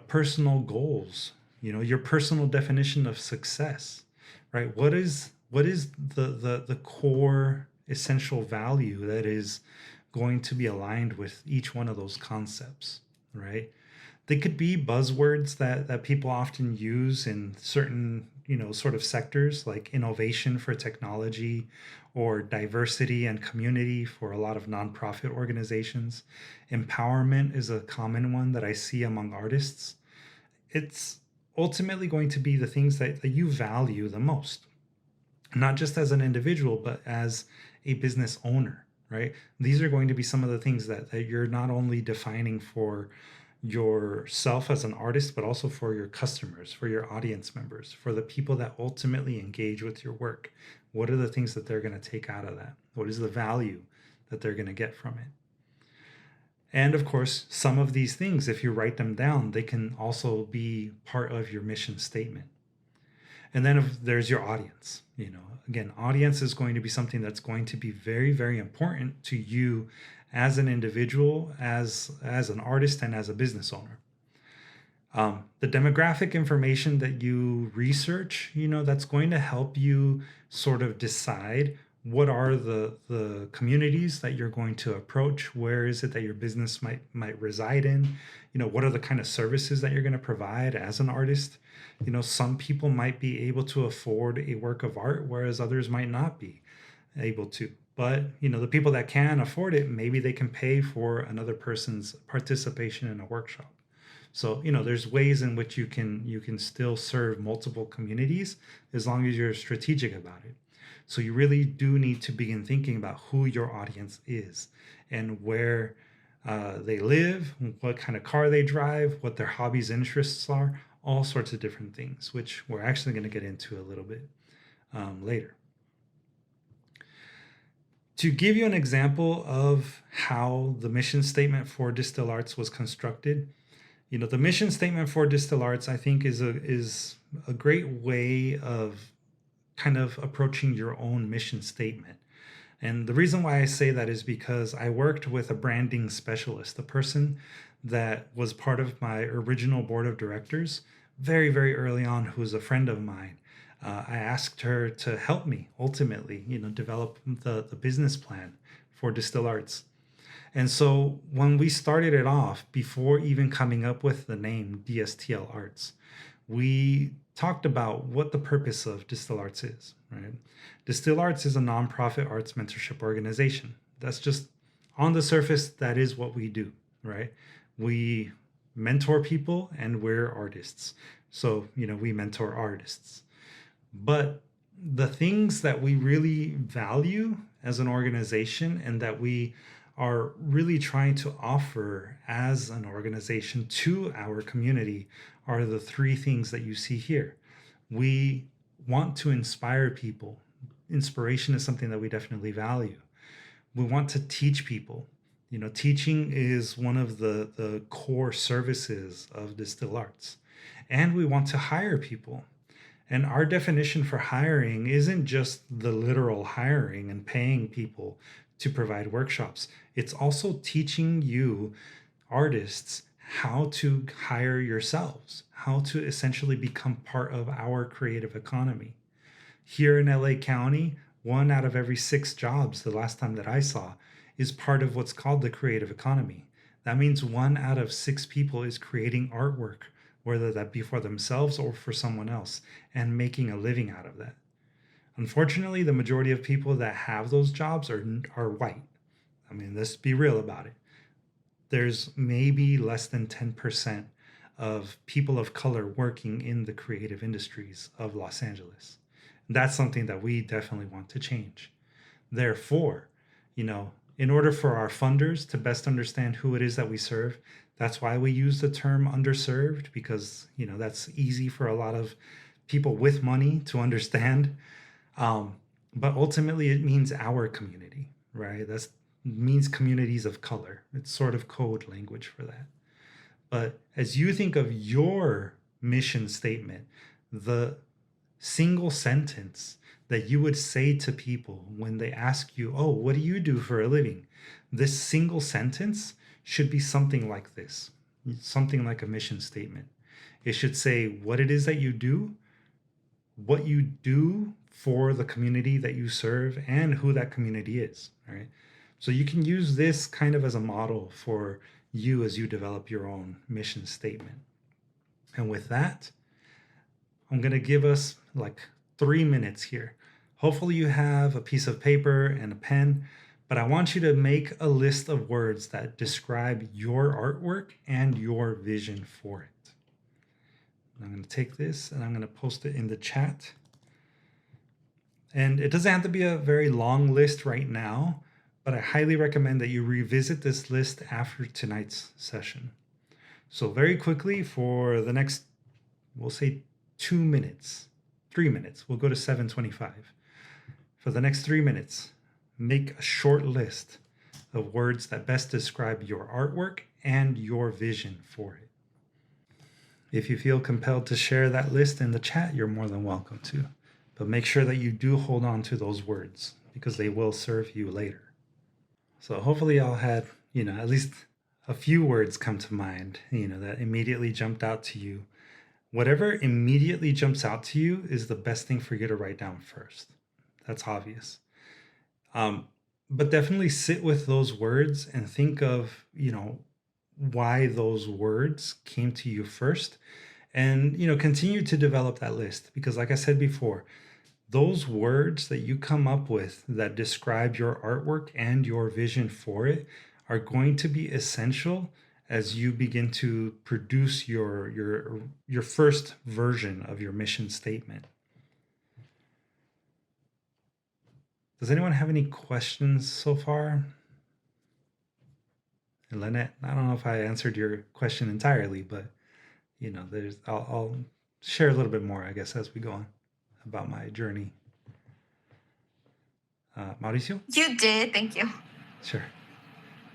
personal goals, your personal definition of success, right? What is the core essential value that is going to be aligned with each one of those concepts, right? They could be buzzwords that people often use in certain sort of sectors, like innovation for technology or diversity and community for a lot of nonprofit organizations. Empowerment is a common one that I see among artists. It's ultimately going to be the things that you value the most, not just as an individual, but as a business owner, right? These are going to be some of the things that you're not only defining for yourself as an artist, but also for your customers, for your audience members, for the people that ultimately engage with your work. What are the things that they're going to take out of that? What is the value that they're going to get from it? And of course, some of these things, if you write them down, they can also be part of your mission statement. And then if there's your audience, again, audience is going to be something that's going to be very, very important to you as an individual, as an artist, and as a business owner. The demographic information that you research, that's going to help you sort of decide what are the communities that you're going to approach, where is it that your business might reside in, what are the kind of services that you're going to provide as an artist. Some people might be able to afford a work of art, whereas others might not be able to. But, the people that can afford it, maybe they can pay for another person's participation in a workshop. So, there's ways in which you can still serve multiple communities as long as you're strategic about it. So you really do need to begin thinking about who your audience is and where they live, what kind of car they drive, what their hobbies, interests are, all sorts of different things, which we're actually going to get into a little bit later. To give you an example of how the mission statement for Distill Arts was constructed, the mission statement for Distill Arts, I think, is a great way of kind of approaching your own mission statement. And the reason why I say that is because I worked with a branding specialist, a person that was part of my original board of directors very, very early on, who was a friend of mine. I asked her to help me ultimately, develop the business plan for Distill Arts. And so when we started it off, before even coming up with the name DSTL Arts, we talked about what the purpose of DSTL Arts is, right? DSTL Arts is a nonprofit arts mentorship organization. That's just on the surface, that is what we do, right? We mentor people and we're artists. So, we mentor artists. But the things that we really value as an organization and that we are really trying to offer as an organization to our community are the three things that you see here. We want to inspire people. Inspiration is something that we definitely value. We want to teach people. Teaching is one of the core services of DSTL Arts. And we want to hire people. And our definition for hiring isn't just the literal hiring and paying people to provide workshops. It's also teaching you, artists, how to hire yourselves, how to essentially become part of our creative economy. Here in LA County, 1 out of every 6 jobs, the last time that I saw, is part of what's called the creative economy. That means 1 out of 6 people is creating artwork, whether that be for themselves or for someone else, and making a living out of that. Unfortunately, the majority of people that have those jobs are white. I mean, let's be real about it. There's maybe less than 10% of people of color working in the creative industries of Los Angeles. That's something that we definitely want to change. Therefore, in order for our funders to best understand who it is that we serve, that's why we use the term underserved, because, that's easy for a lot of people with money to understand. But ultimately, it means our community, right? That means communities of color. It's sort of code language for that. But as you think of your mission statement, the single sentence that you would say to people when they ask you, oh, what do you do for a living? This single sentence should be something like this, something like a mission statement. It should say what it is that you do, what you do for the community that you serve, and who that community is, right? So you can use this kind of as a model for you as you develop your own mission statement. And with that, I'm going to give us like 3 minutes here. Hopefully you have a piece of paper and a pen, but I want you to make a list of words that describe your artwork and your vision for it. I'm going to take this and I'm going to post it in the chat. And it doesn't have to be a very long list right now, but I highly recommend that you revisit this list after tonight's session. So very quickly, for the next, we'll say 2 minutes, 3 minutes, we'll go to 7:25. For the next 3 minutes, make a short list of words that best describe your artwork and your vision for it. If you feel compelled to share that list in the chat, you're more than welcome to. But make sure that you do hold on to those words because they will serve you later. So hopefully y'all had, at least a few words come to mind, that immediately jumped out to you. Whatever immediately jumps out to you is the best thing for you to write down first. That's obvious. But definitely sit with those words and think of, why those words came to you first, and, continue to develop that list. Because like I said before, those words that you come up with that describe your artwork and your vision for it are going to be essential as you begin to produce your first version of your mission statement. Does anyone have any questions so far? And Lynette, I don't know if I answered your question entirely, but I'll share a little bit more, I guess, as we go on about my journey. Mauricio? You did, thank you. Sure.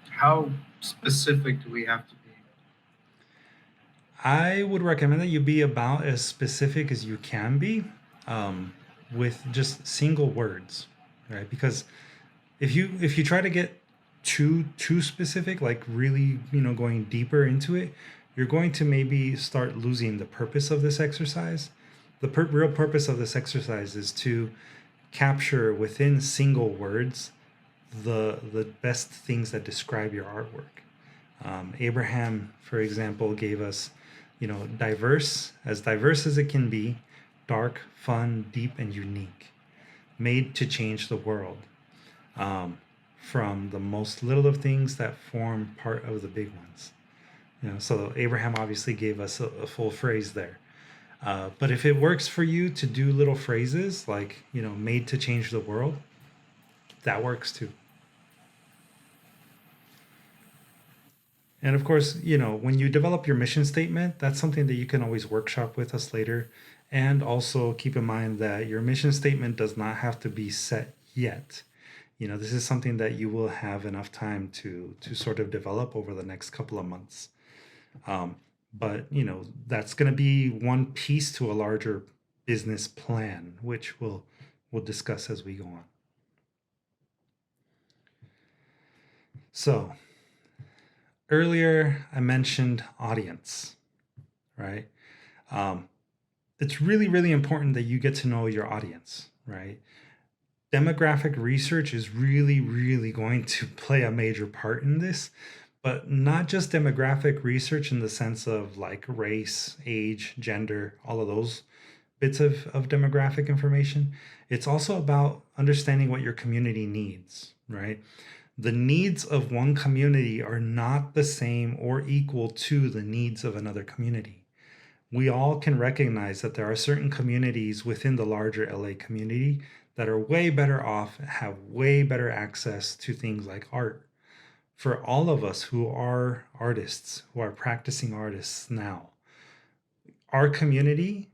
How specific do we have to be? I would recommend that you be about as specific as you can be, with just single words, right? Because if you try to get too specific, like really, going deeper into it, you're going to maybe start losing the purpose of this exercise. The real purpose of this exercise is to capture within single words the best things that describe your artwork. Abraham, for example, gave us diverse as it can be, dark, fun, deep, and unique, made to change the world, from the most little of things that form part of the big ones. So Abraham obviously gave us a full phrase there. But if it works for you to do little phrases like, made to change the world, that works too. And of course, when you develop your mission statement, that's something that you can always workshop with us later. And also keep in mind that your mission statement does not have to be set yet. This is something that you will have enough time to sort of develop over the next couple of months. But that's going to be one piece to a larger business plan, which we'll discuss as we go on. So earlier I mentioned audience, right? It's really, really important that you get to know your audience, right? Demographic research is really, really going to play a major part in this, but not just demographic research in the sense of like race, age, gender, all of those bits of demographic information. It's also about understanding what your community needs, right? The needs of one community are not the same or equal to the needs of another community. We all can recognize that there are certain communities within the larger LA community that are way better off, have way better access to things like art. For all of us who are artists, who are practicing artists now, our community,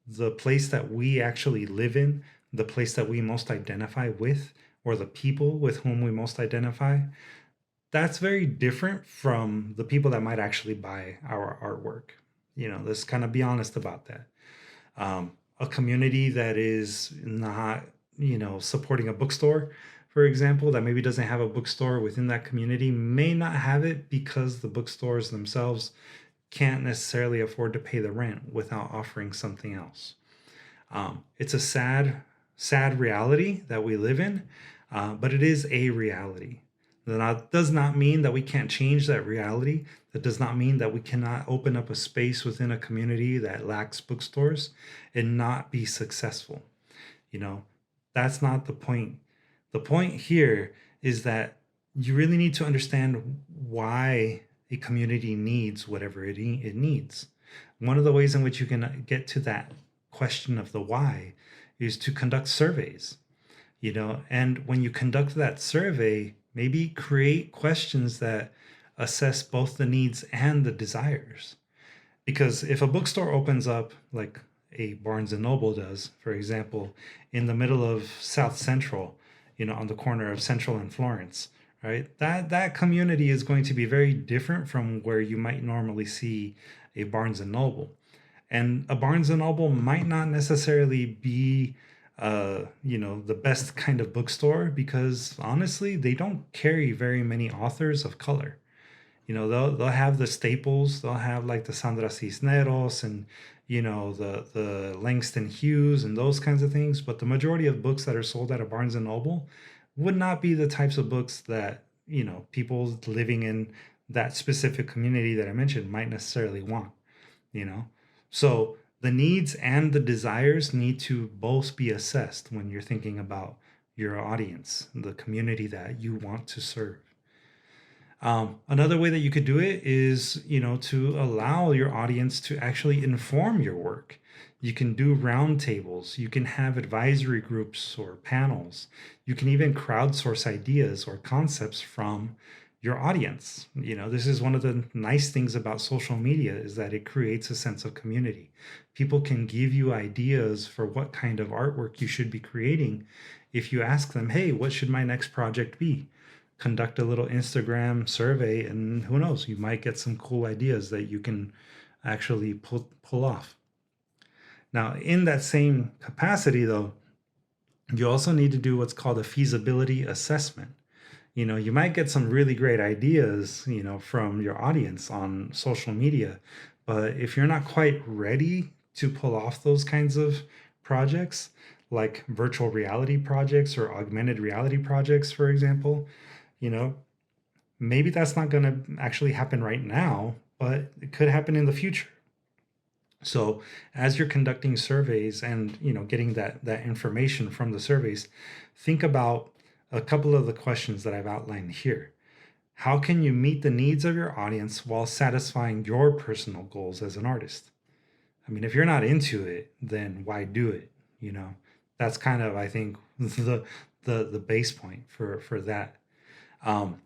the place that we actually live in, the place that we most identify with, or the people with whom we most identify, that's very different from the people that might actually buy our artwork. Let's kind of be honest about that. A community that is not, supporting a bookstore, for example, that maybe doesn't have a bookstore within that community, may not have it because the bookstores themselves can't necessarily afford to pay the rent without offering something else. It's a sad reality that we live in, but it is a reality. That does not mean that we can't change that reality. That does not mean that we cannot open up a space within a community that lacks bookstores and not be successful. That's not the point. The point here is that you really need to understand why a community needs whatever it needs. One of the ways in which you can get to that question of the why is to conduct surveys. And when you conduct that survey, maybe create questions that assess both the needs and the desires. Because if a bookstore opens up like a Barnes and Noble does, for example, in the middle of South Central, on the corner of Central and Florence, right? That community is going to be very different from where you might normally see a Barnes and Noble. And a Barnes and Noble might not necessarily be the best kind of bookstore because honestly, they don't carry very many authors of color. They'll have the staples. They'll have like the Sandra Cisneros and the Langston Hughes and those kinds of things. But the majority of books that are sold at a Barnes and Noble would not be the types of books that people living in that specific community that I mentioned might necessarily want. So the needs and the desires need to both be assessed when you're thinking about your audience, the community that you want to serve. Another way that you could do it is, to allow your audience to actually inform your work. You can do roundtables. You can have advisory groups or panels. You can even crowdsource ideas or concepts from your audience. This is one of the nice things about social media is that it creates a sense of community. People can give you ideas for what kind of artwork you should be creating if you ask them, hey, what should my next project be? Conduct a little Instagram survey, and who knows, you might get some cool ideas that you can actually pull off. Now, in that same capacity, though, you also need to do what's called a feasibility assessment. You might get some really great ideas, from your audience on social media, but if you're not quite ready to pull off those kinds of projects, like virtual reality projects or augmented reality projects, for example, maybe that's not going to actually happen right now, but it could happen in the future. So as you're conducting surveys and getting that information from the surveys, think about a couple of the questions that I've outlined here. How can you meet the needs of your audience while satisfying your personal goals as an artist? I mean, if you're not into it, then why do it? You know, that's kind of, I think, the base point for that. Um,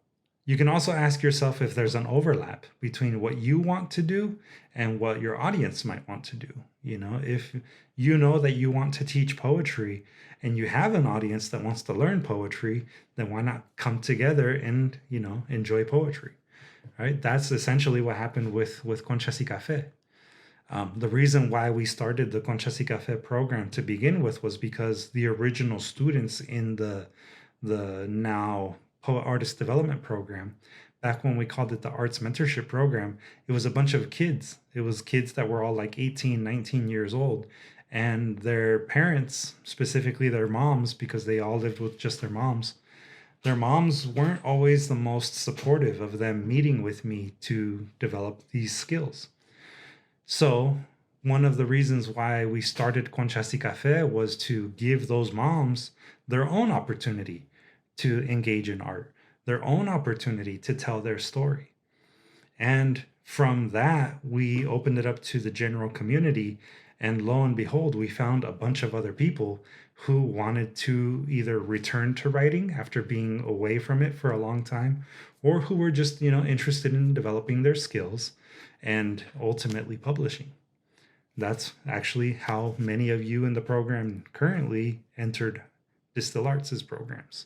you can also ask yourself if there's an overlap between what you want to do and what your audience might want to do. You know, if you know that you want to teach poetry and you have an audience that wants to learn poetry, then why not come together and, enjoy poetry, right? That's essentially what happened with Conchas y Café. The reason why we started the Conchas y Café program to begin with was because the original students in the now Poet Artist Development Program, back when we called it the Arts Mentorship Program, it was a bunch of kids. It was kids that were all like 18, 19 years old. And their parents, specifically their moms, because they all lived with just their moms weren't always the most supportive of them meeting with me to develop these skills. So one of the reasons why we started Conchas y Café was to give those moms their own opportunity to engage in art, their own opportunity to tell their story. And from that, we opened it up to the general community. And lo and behold, we found a bunch of other people who wanted to either return to writing after being away from it for a long time, or who were just, interested in developing their skills and ultimately publishing. That's actually how many of you in the program currently entered DSTL Arts' programs.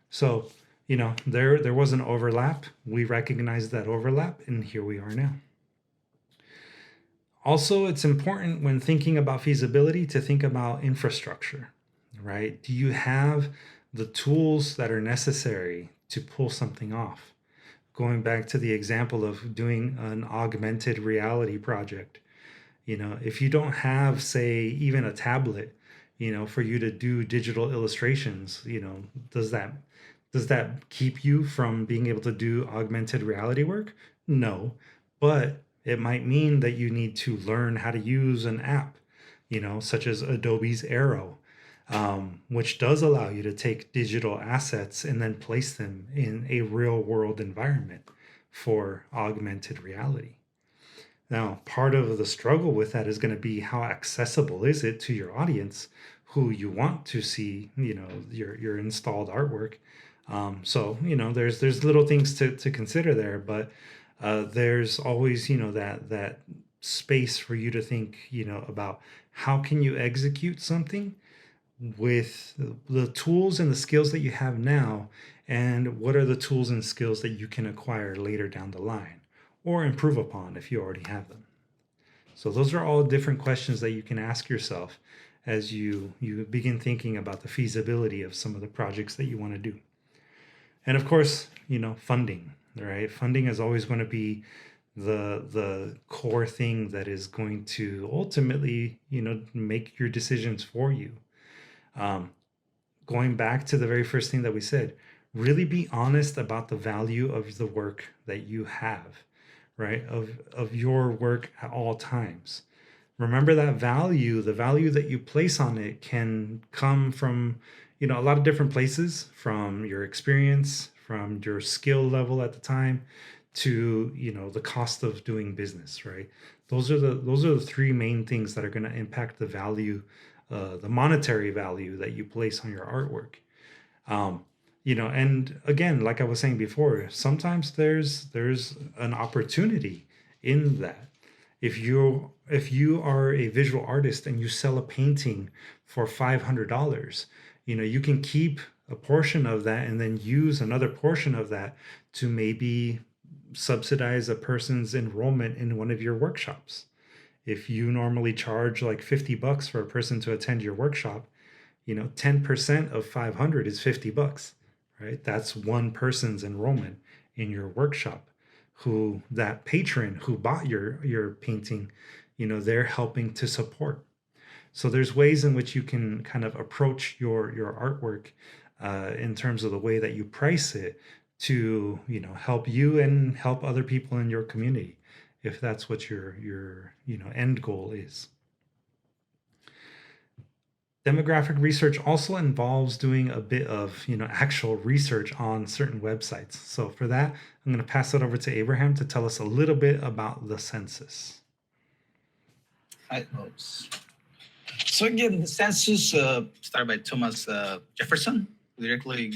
So, there was an overlap. We recognized that overlap, and here we are now. Also, it's important when thinking about feasibility to think about infrastructure, right? Do you have the tools that are necessary to pull something off? Going back to the example of doing an augmented reality project, if you don't have, say, even a tablet, for you to do digital illustrations, does that keep you from being able to do augmented reality work? No, but it might mean that you need to learn how to use an app, such as Adobe's Aero, which does allow you to take digital assets and then place them in a real world environment for augmented reality. Now, part of the struggle with that is going to be how accessible is it to your audience who you want to see, your installed artwork. So, there's little things to consider there, but there's always, that space for you to think, about how can you execute something with the tools and the skills that you have now, and what are the tools and skills that you can acquire later down the line or improve upon if you already have them. So those are all different questions that you can ask yourself as you begin thinking about the feasibility of some of the projects that you want to do. And of course, funding, right? Funding is always going to be the core thing that is going to ultimately, make your decisions for you. Going back to the very first thing that we said, really be honest about the value of the work that you have, right? Of your work at all times. Remember that value, the value that you place on it can come from, a lot of different places, from your experience, from your skill level at the time, to, the cost of doing business, right? Those are the three main things that are going to impact the value, the monetary value that you place on your artwork. And again, like I was saying before, sometimes there's an opportunity in that. If you are a visual artist and you sell a painting for $500, you can keep a portion of that and then use another portion of that to maybe subsidize a person's enrollment in one of your workshops. If you normally charge like $50 for a person to attend your workshop, 10% of 500 is $50, right? That's one person's enrollment in your workshop. Who that patron who bought your painting, they're helping to support. So there's ways in which you can kind of approach your artwork in terms of the way that you price it to help you and help other people in your community. if that's what your end goal is. Demographic research also involves doing a bit of actual research on certain websites. So for that, I'm going to pass it over to Abraham to tell us a little bit about the census. So again, the census started by Thomas Jefferson. We directly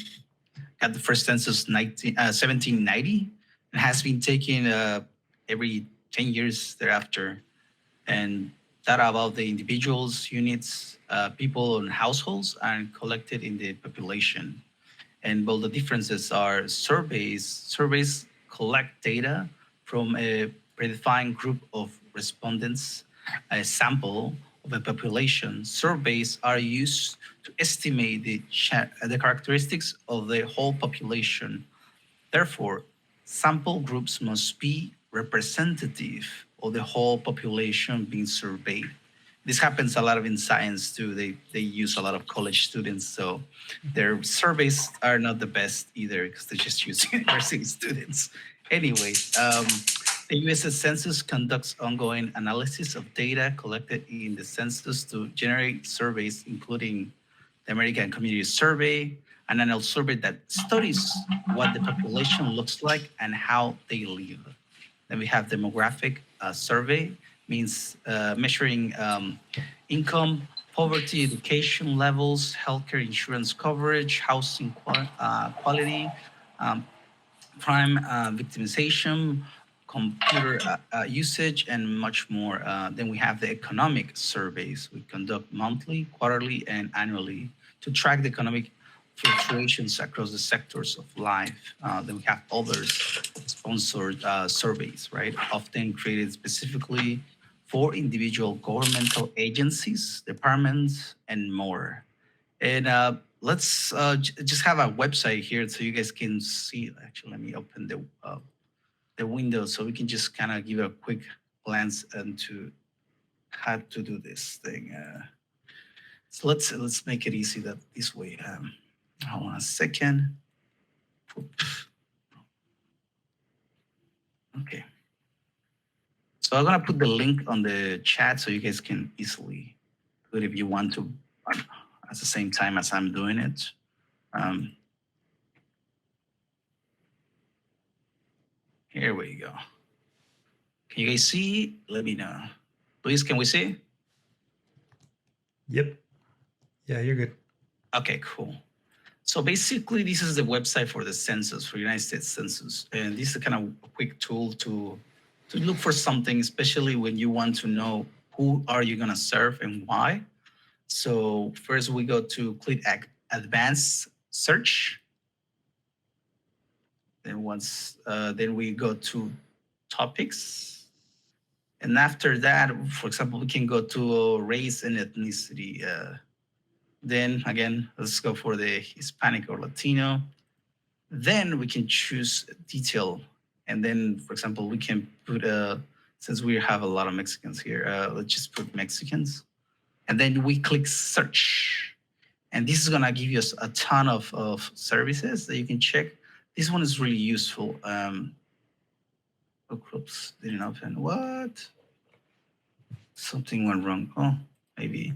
got the first census 1790 and has been taken every 10 years thereafter. And data about the individuals, units, people, and households are collected in the population. And well, the differences are surveys. Surveys collect data from a predefined group of respondents, a sample of a population. Surveys are used to estimate the characteristics of the whole population. Therefore, sample groups must be representative of the whole population being surveyed. This happens a lot of in science too. They use a lot of college students, so their surveys are not the best either because they just use university students. Anyway, the U.S. Census conducts ongoing analysis of data collected in the census to generate surveys, including the American Community Survey, an annual survey that studies what the population looks like and how they live. Then we have demographic survey, means measuring income, poverty, education levels, healthcare insurance coverage, housing quality, crime victimization, computer usage, and much more. Then we have the economic surveys. We conduct monthly, quarterly, and annually to track the economic fluctuations across the sectors of life. Then we have others sponsored surveys, right? Often created specifically for individual governmental agencies, departments, and more. And let's just have a website here so you guys can see. Actually, let me open the window so we can just kind of give a quick glance into how to do this thing. So let's make it easy this way. Hold on a second. Okay. So I'm gonna put the link on the chat so you guys can easily do it if you want to at the same time as I'm doing it. Here we go. Can you guys see? Let me know. Please, can we see? Yep. Yeah, you're good. Okay, cool. So basically, this is the website for the census, for United States Census. And this is kind of a quick tool to look for something, especially when you want to know who are you gonna serve and why. So first we go to click advanced search. Then then we go to topics. And after that, for example, we can go to race and ethnicity. Then again, let's go for the Hispanic or Latino. Then we can choose detail. And then, for example, we can put, since we have a lot of Mexicans here, let's just put Mexicans. And then we click search. And this is gonna give you a ton of services that you can check. This one is really useful. Oh, oops, didn't open. What? Something went wrong. Oh, maybe.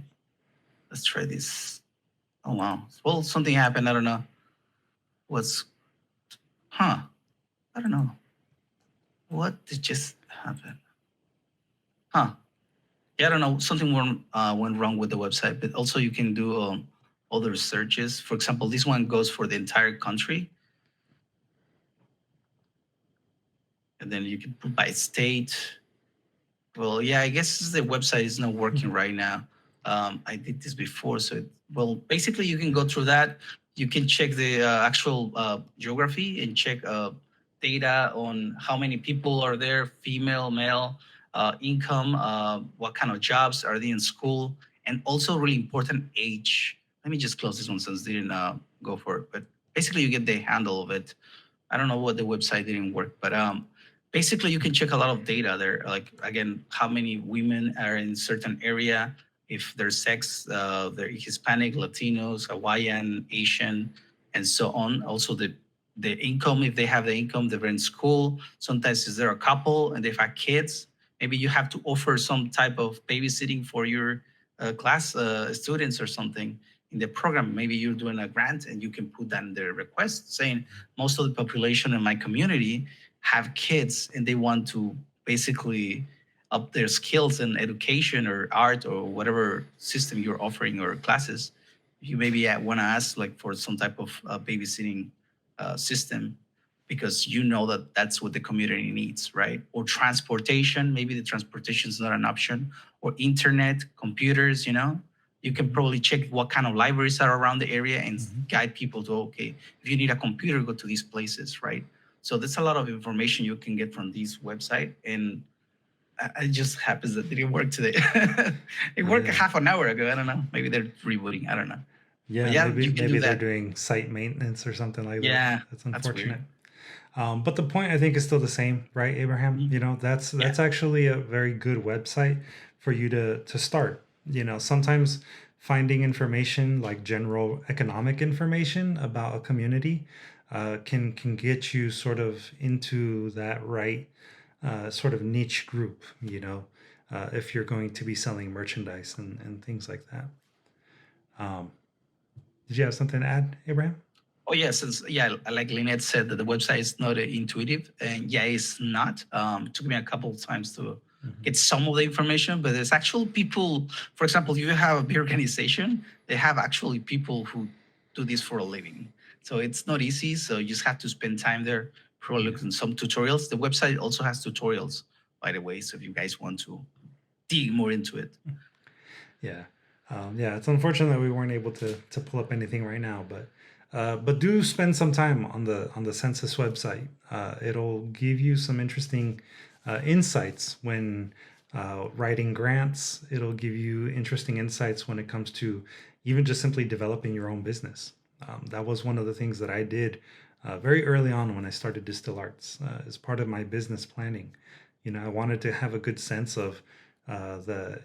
Let's try this. Oh, wow. Well, something happened. I don't know. I don't know. What did just happen? Yeah, I don't know. Something went wrong with the website, but also you can do other searches. For example, this one goes for the entire country. And then you can put by state. Well, yeah, I guess the website is not working right now. I did this before, so basically you can go through that. You can check the actual geography and check data on how many people are there, female, male, income, what kind of jobs are they in school, and also really important age. Let me just close this one since they didn't go for it. But basically you get the handle of it. I don't know what the website didn't work, but basically you can check a lot of data there. Like again, how many women are in certain area, if their sex, they're Hispanic, Latinos, Hawaiian, Asian, and so on. Also the the income, if they have the income, they're in school. Sometimes is there a couple and they've had kids. Maybe you have to offer some type of babysitting for your class students or something in the program. Maybe you're doing a grant and you can put that in their request saying most of the population in my community have kids and they want to basically up their skills in education or art or whatever system you're offering or classes. You maybe want to ask like for some type of babysitting system because you know that that's what the community needs, right? Or transportation, maybe the transportation is not an option, or internet, computers, you can probably check what kind of libraries are around the area and guide people to, okay, if you need a computer, go to these places, right? So there's a lot of information you can get from this website. And it just happens that it didn't work today. It worked Yeah. half an hour ago. I don't know. Maybe they're rebooting. I don't know. Yeah, Yeah, maybe you can maybe do they're that. doing site maintenance or something like that. Yeah, That's that's unfortunate. weird. But the point I think is still the same, right, Abraham? Mhm. That's actually a very good website for you to start. Sometimes finding information like general economic information about a community can get you sort of into that right sort of niche group. If you're going to be selling merchandise and things like that. Um, did you have something to add, Abraham? Oh yes, like Lynette said, that the website is not intuitive, and yeah, it's not. Took me a couple of times to get some of the information, but there's actual people. For example, you have a big organization; they have actually people who do this for a living. So it's not easy. So you just have to spend time there. Probably look at some tutorials. The website also has tutorials, by the way. So if you guys want to dig more into it. Yeah. Yeah, it's unfortunate that we weren't able to pull up anything right now, but do spend some time on the census website. It'll give you some interesting insights when writing grants. It'll give you interesting insights when it comes to even just simply developing your own business. That was one of the things that I did very early on when I started DSTL Arts as part of my business planning. I wanted to have a good sense of the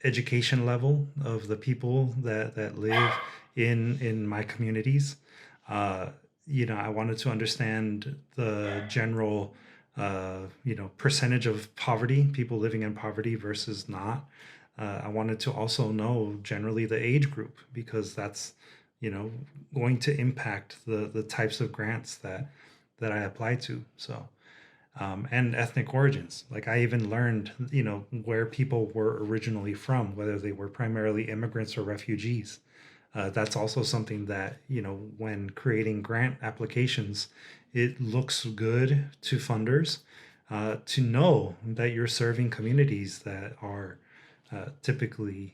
education level of the people that live in my communities. I wanted to understand the general percentage of poverty, people living in poverty versus not. I wanted to also know generally the age group because that's going to impact the types of grants that I apply to. So and ethnic origins. Like I even learned, where people were originally from, whether they were primarily immigrants or refugees. That's also something that, when creating grant applications, it looks good to funders to know that you're serving communities that are typically,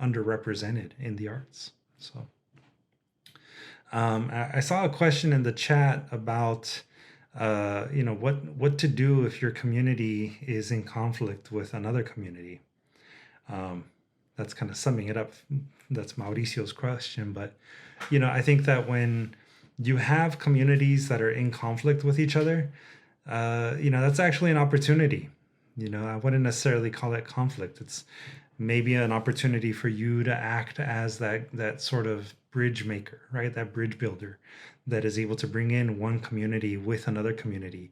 underrepresented in the arts. So I saw a question in the chat about what to do if your community is in conflict with another community. That's kind of summing it up. That's Mauricio's question, but I think that when you have communities that are in conflict with each other, that's actually an opportunity. I wouldn't necessarily call it conflict. It's maybe an opportunity for you to act as that sort of bridge maker, right? That bridge builder that is able to bring in one community with another community.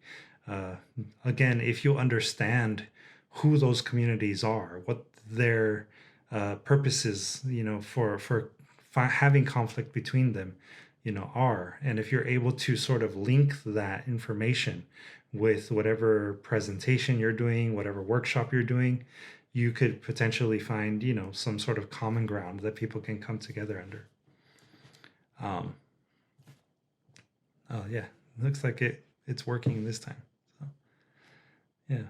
Again, if you understand who those communities are, what their purposes, for having conflict between them, are, and if you're able to sort of link that information with whatever presentation you're doing, whatever workshop you're doing, you could potentially find, some sort of common ground that people can come together under. Oh yeah, looks like it's working this time. So, yeah,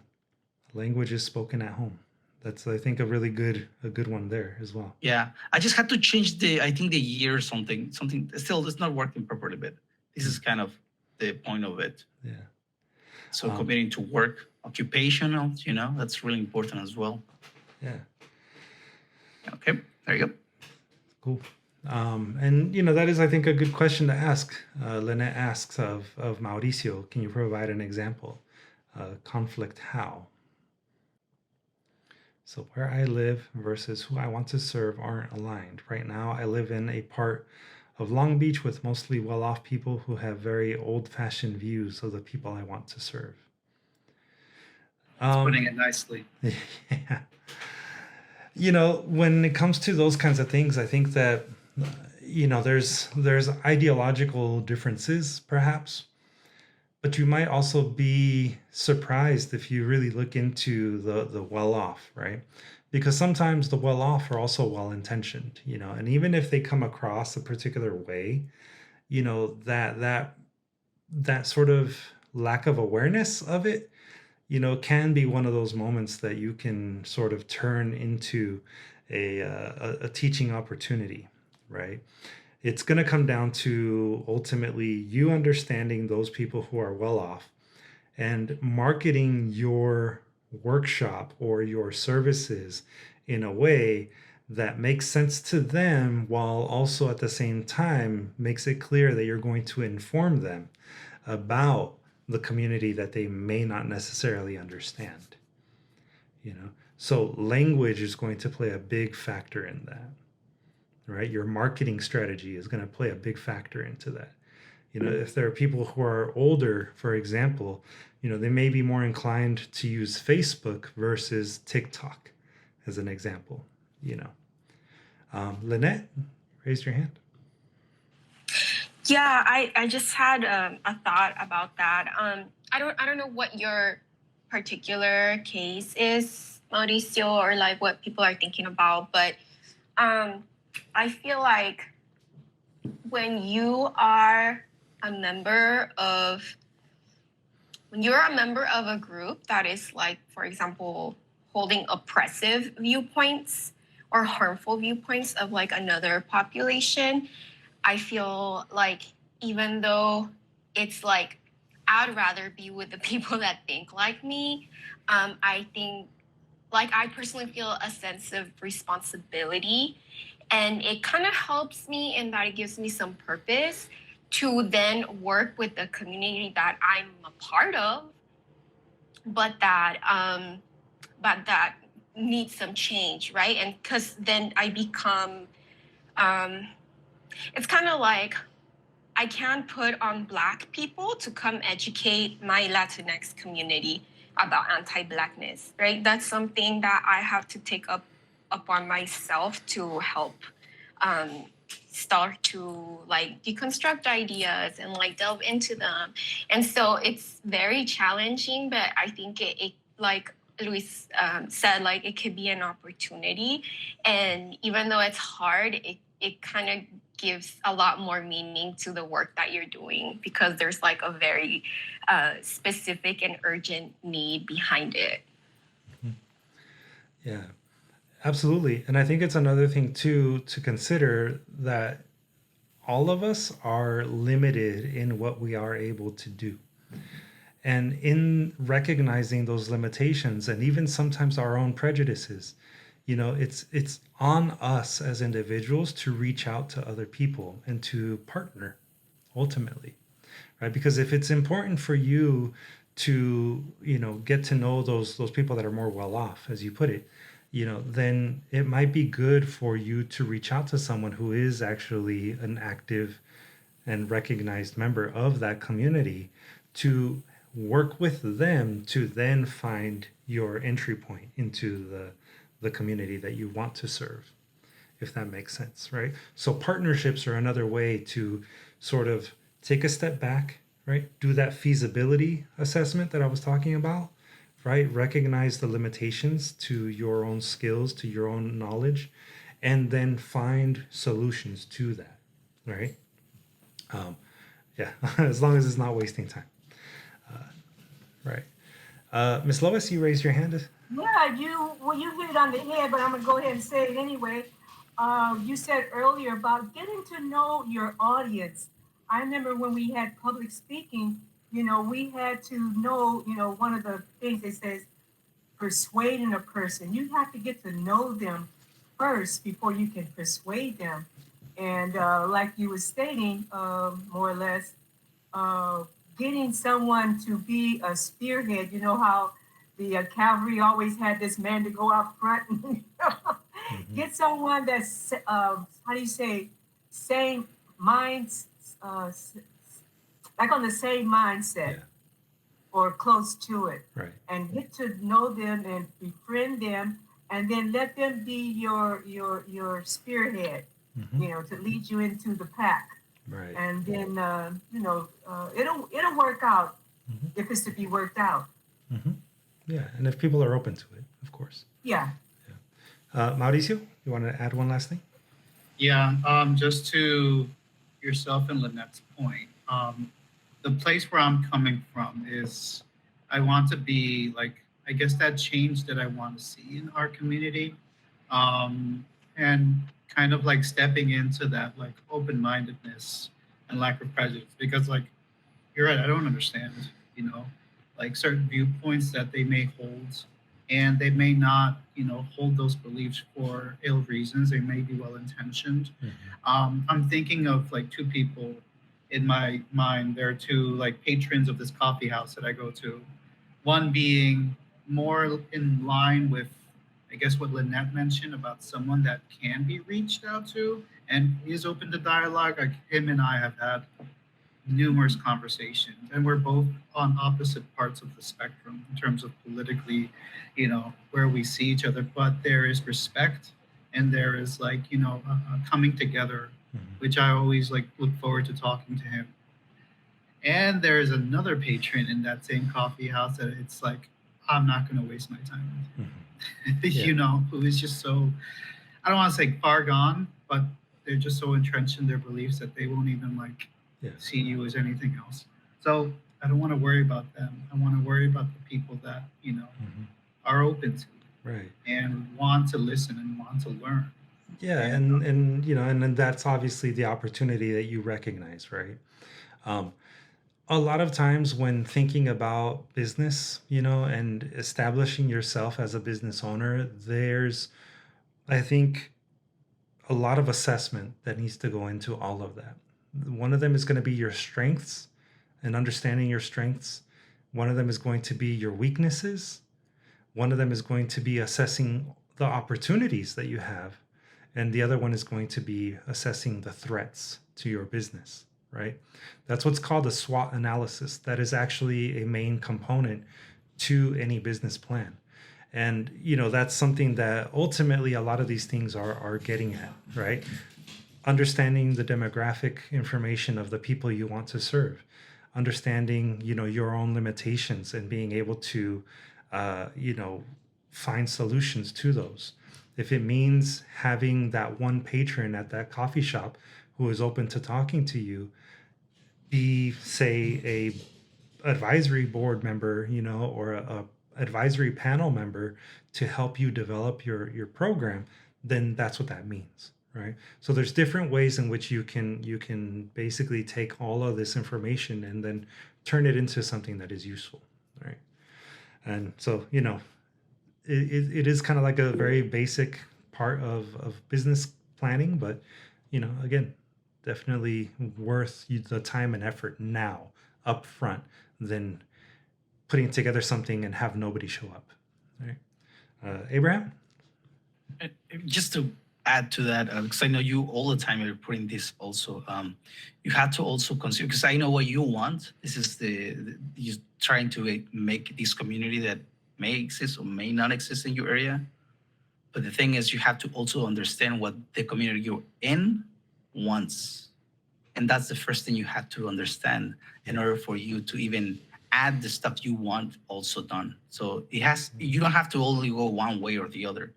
language is spoken at home. That's, I think, a good one there as well. Yeah, I just had to change I think the year or something. Still, it's not working properly, but this is kind of the point of it. Yeah. So committing to work, occupational, that's really important as well. Yeah. Okay, there you go. Cool. And that is, I think, a good question to ask. Lynette asks of Mauricio, can you provide an example? Conflict how? So where I live versus who I want to serve aren't aligned. Right now, I live in a part of Long Beach with mostly well-off people who have very old-fashioned views of the people I want to serve. Putting it nicely. Yeah. When it comes to those kinds of things, I think that there's ideological differences perhaps, but you might also be surprised if you really look into the well-off, right? Because sometimes the well-off are also well-intentioned, and even if they come across a particular way, that sort of lack of awareness of it, can be one of those moments that you can sort of turn into a teaching opportunity, right? It's going to come down to ultimately you understanding those people who are well off and marketing your workshop or your services in a way that makes sense to them, while also at the same time makes it clear that you're going to inform them about the community that they may not necessarily understand. So language is going to play a big factor in that, right? Your marketing strategy is going to play a big factor into that. If there are people who are older, for example, they may be more inclined to use Facebook versus TikTok as an example. Lynette, raise your hand. Yeah, I just had a thought about that. I don't know what your particular case is, Mauricio, or like what people are thinking about, but I feel like when you're a member of a group that is, like, for example, holding oppressive viewpoints or harmful viewpoints of like another population, I feel like even though it's like I'd rather be with the people that think like me, I think, like, I personally feel a sense of responsibility, and it kind of helps me in that it gives me some purpose to then work with the community that I'm a part of, but that needs some change, right? And because then I become, it's kind of like I can't put on Black people to come educate my Latinx community about anti-Blackness, right? That's something that I have to take upon myself to help start to like deconstruct ideas and like delve into them. And so it's very challenging, but I think it like Luis said, like it could be an opportunity. And even though it's hard, it kind of gives a lot more meaning to the work that you're doing, because there's like a very specific and urgent need behind it. Yeah, absolutely. And I think it's another thing too to consider that all of us are limited in what we are able to do. And in recognizing those limitations and even sometimes our own prejudices, it's on us as individuals to reach out to other people and to partner ultimately, right? Because if it's important for you to, get to know those people that are more well off, as you put it, then it might be good for you to reach out to someone who is actually an active and recognized member of that community, to work with them to then find your entry point into the community that you want to serve, if that makes sense, right? So partnerships are another way to sort of take a step back, right? Do that feasibility assessment that I was talking about, right? Recognize the limitations to your own skills, to your own knowledge, and then find solutions to that, right? Yeah, as long as it's not wasting time. Right. Ms. Lois, you raised your hand. Yeah, you hit it on the head, but I'm gonna go ahead and say it anyway. You said earlier about getting to know your audience. I remember when we had public speaking, we had to know, one of the things it says, persuading a person. You have to get to know them first before you can persuade them. And like you were stating, more or less, getting someone to be a spearhead. You know how the cavalry always had this man to go out front and get someone that's how do you say, saying minds, like on the same mindset Yeah. or close to it, Right. and get to know them and befriend them, and then let them be your spearhead, Hmm. to lead you into the pack. Right. And then it'll work out Hmm. if it's to be worked out. Hmm. Yeah, and if people are open to it, of course. Yeah. Mauricio, you want to add one last thing? Yeah, just to yourself and Lynette's point, the place where I'm coming from is I want to be like, I guess that change that I want to see in our community, and kind of like stepping into that like open-mindedness and lack of prejudice. Because like, you're right, I don't understand, you know, like certain viewpoints that they may hold, and they may not, hold those beliefs for ill reasons. They may be well intentioned. Mhm. I'm thinking of like two people in my mind. There are two like patrons of this coffee house that I go to. One being more in line with, I guess, what Lynette mentioned about someone that can be reached out to and is open to dialogue. Like him and I have had numerous conversations, and we're both on opposite parts of the spectrum in terms of politically, where we see each other. But there is respect, and there is like, a coming together, Mhm. which I always like look forward to talking to him. And there is another patron in that same coffee house that it's like, I'm not going to waste my time with him. Yeah. Who is just so, I don't want to say far gone, but they're just so entrenched in their beliefs that they won't even like Yeah. see you as anything else. So I don't want to worry about them. I want to worry about the people that, Mhm. are open to Right. and want to listen and want to learn. Yeah, and and then that's obviously the opportunity that you recognize, right? Um, a lot of times when thinking about business, and establishing yourself as a business owner, there's, I think, a lot of assessment that needs to go into all of that. One of them is going to be your strengths and understanding your strengths. One of them is going to be your weaknesses. One of them is going to be assessing the opportunities that you have. And the other one is going to be assessing the threats to your business, right? That's what's called a SWOT analysis. That is actually a main component to any business plan. And that's something that ultimately a lot of these things are getting at, right? Understanding the demographic information of the people you want to serve, understanding your own limitations and being able to find solutions to those. If it means having that one patron at that coffee shop who is open to talking to you, be, say, a advisory board member, or a advisory panel member to help you develop your program, then that's what that means, right? So there's different ways in which you can basically take all of this information and then turn it into something that is useful, right? And so it is kind of like a very basic part of business planning, but again, definitely worth the time and effort now up front than putting together something and have nobody show up, right? Abraham? Just to add to that, because I know you all the time are putting this also, you had to also consider, because I know what you want. This is you're trying to make this community that may exist or may not exist in your area. But the thing is, you have to also understand what the community you're in wants. And that's the first thing you have to understand in order for you to even add the stuff you want also done. So you don't have to only go one way or the other.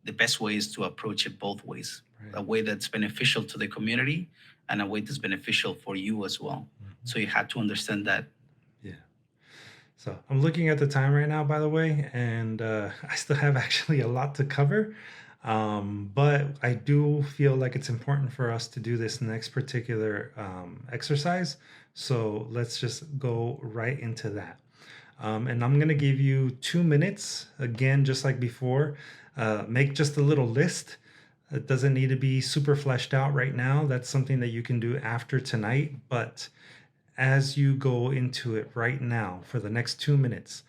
The best way is to approach it both ways, Right. a way that's beneficial to the community and a way that's beneficial for you as well. So you have to understand that. Yeah. So I'm looking at the time right now, by the way, and I still have actually a lot to cover. But I do feel like it's important for us to do this next particular exercise. So let's just go right into that. And I'm going to give you 2 minutes, again, just like before. Make just a little list. It doesn't need to be super fleshed out right now. That's something that you can do after tonight. But as you go into it right now for the next 2 minutes,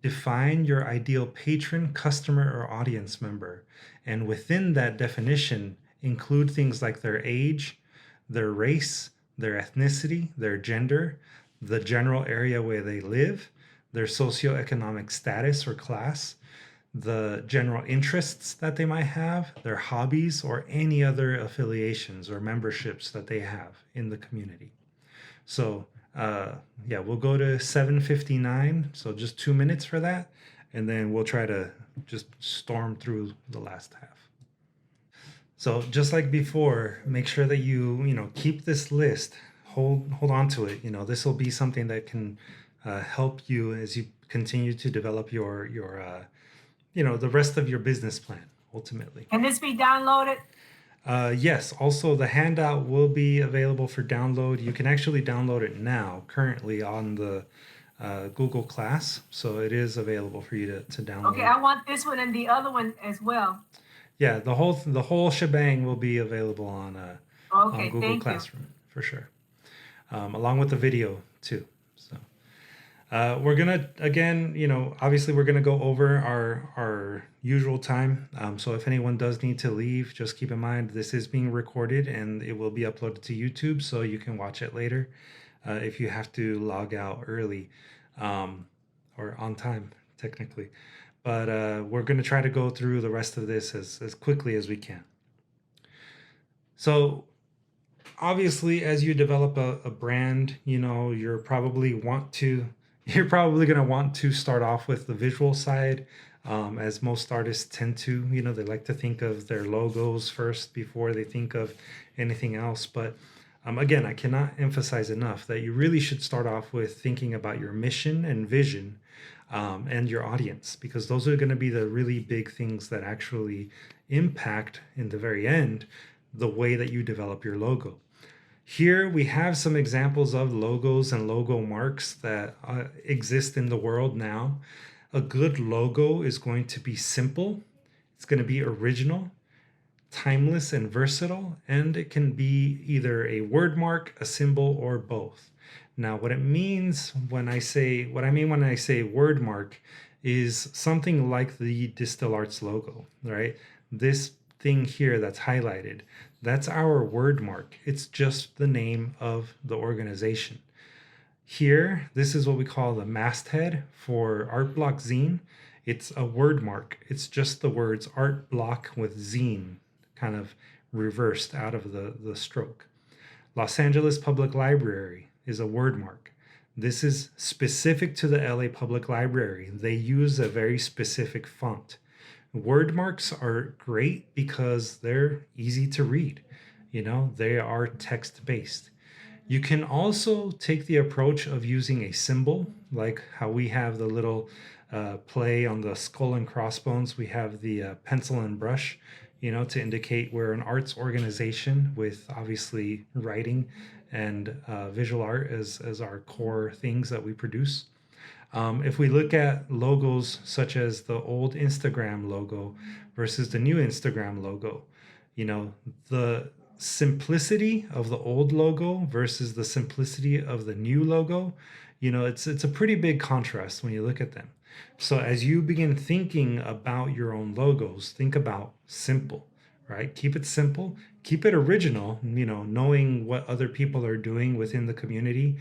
define your ideal patron, customer, or audience member. And within that definition, include things like their age, their race, their ethnicity, their gender, the general area where they live, their socioeconomic status or class, the general interests that they might have, their hobbies, or any other affiliations or memberships that they have in the community. So, yeah, we'll go to 7:59. So just 2 minutes for that. And then we'll try to just storm through the last half. So just like before, make sure that you keep this list. Hold on to it. This will be something that can help you as you continue to develop your the rest of your business plan ultimately. Can this be downloaded? Yes, also the handout will be available for download. You can actually download it now, currently on the Google Class. So it is available for you to download. Okay, I want this one and the other one as well. Yeah, the whole shebang will be available on Google thank Classroom for sure, along with the video too. So we're gonna again, obviously we're gonna go over our usual time. So if anyone does need to leave, just keep in mind this is being recorded and it will be uploaded to YouTube, so you can watch it later if you have to log out early or on time technically. But we're going to try to go through the rest of this as quickly as we can. So obviously, as you develop a brand, you're probably going to want to start off with the visual side, as most artists tend to. They like to think of their logos first before they think of anything else. But again, I cannot emphasize enough that you really should start off with thinking about your mission and vision. And your audience, because those are going to be the really big things that actually impact in the very end the way that you develop your logo. Here we have some examples of logos and logo marks that exist in the world now. A good logo is going to be simple, it's going to be original, timeless, and versatile, and it can be either a word mark, a symbol, or both. Now, what I mean when I say word mark is something like the DSTL Arts logo, right? This thing here that's highlighted, that's our word mark. It's just the name of the organization. Here, this is what we call the masthead for Art Block Zine. It's a word mark. It's just the words Art Block with Zine kind of reversed out of the stroke. Los Angeles Public Library is a word mark. This is specific to the LA Public Library. They use a very specific font. Word marks are great because they're easy to read. They are text-based. You can also take the approach of using a symbol, like how we have the little play on the skull and crossbones. We have the pencil and brush, to indicate we're an arts organization with obviously writing and visual art as our core things that we produce. If we look at logos such as the old Instagram logo versus the new Instagram logo, the simplicity of the old logo versus the simplicity of the new logo, it's a pretty big contrast when you look at them. So as you begin thinking about your own logos, think about simple, right? Keep it simple, keep it original, knowing what other people are doing within the community,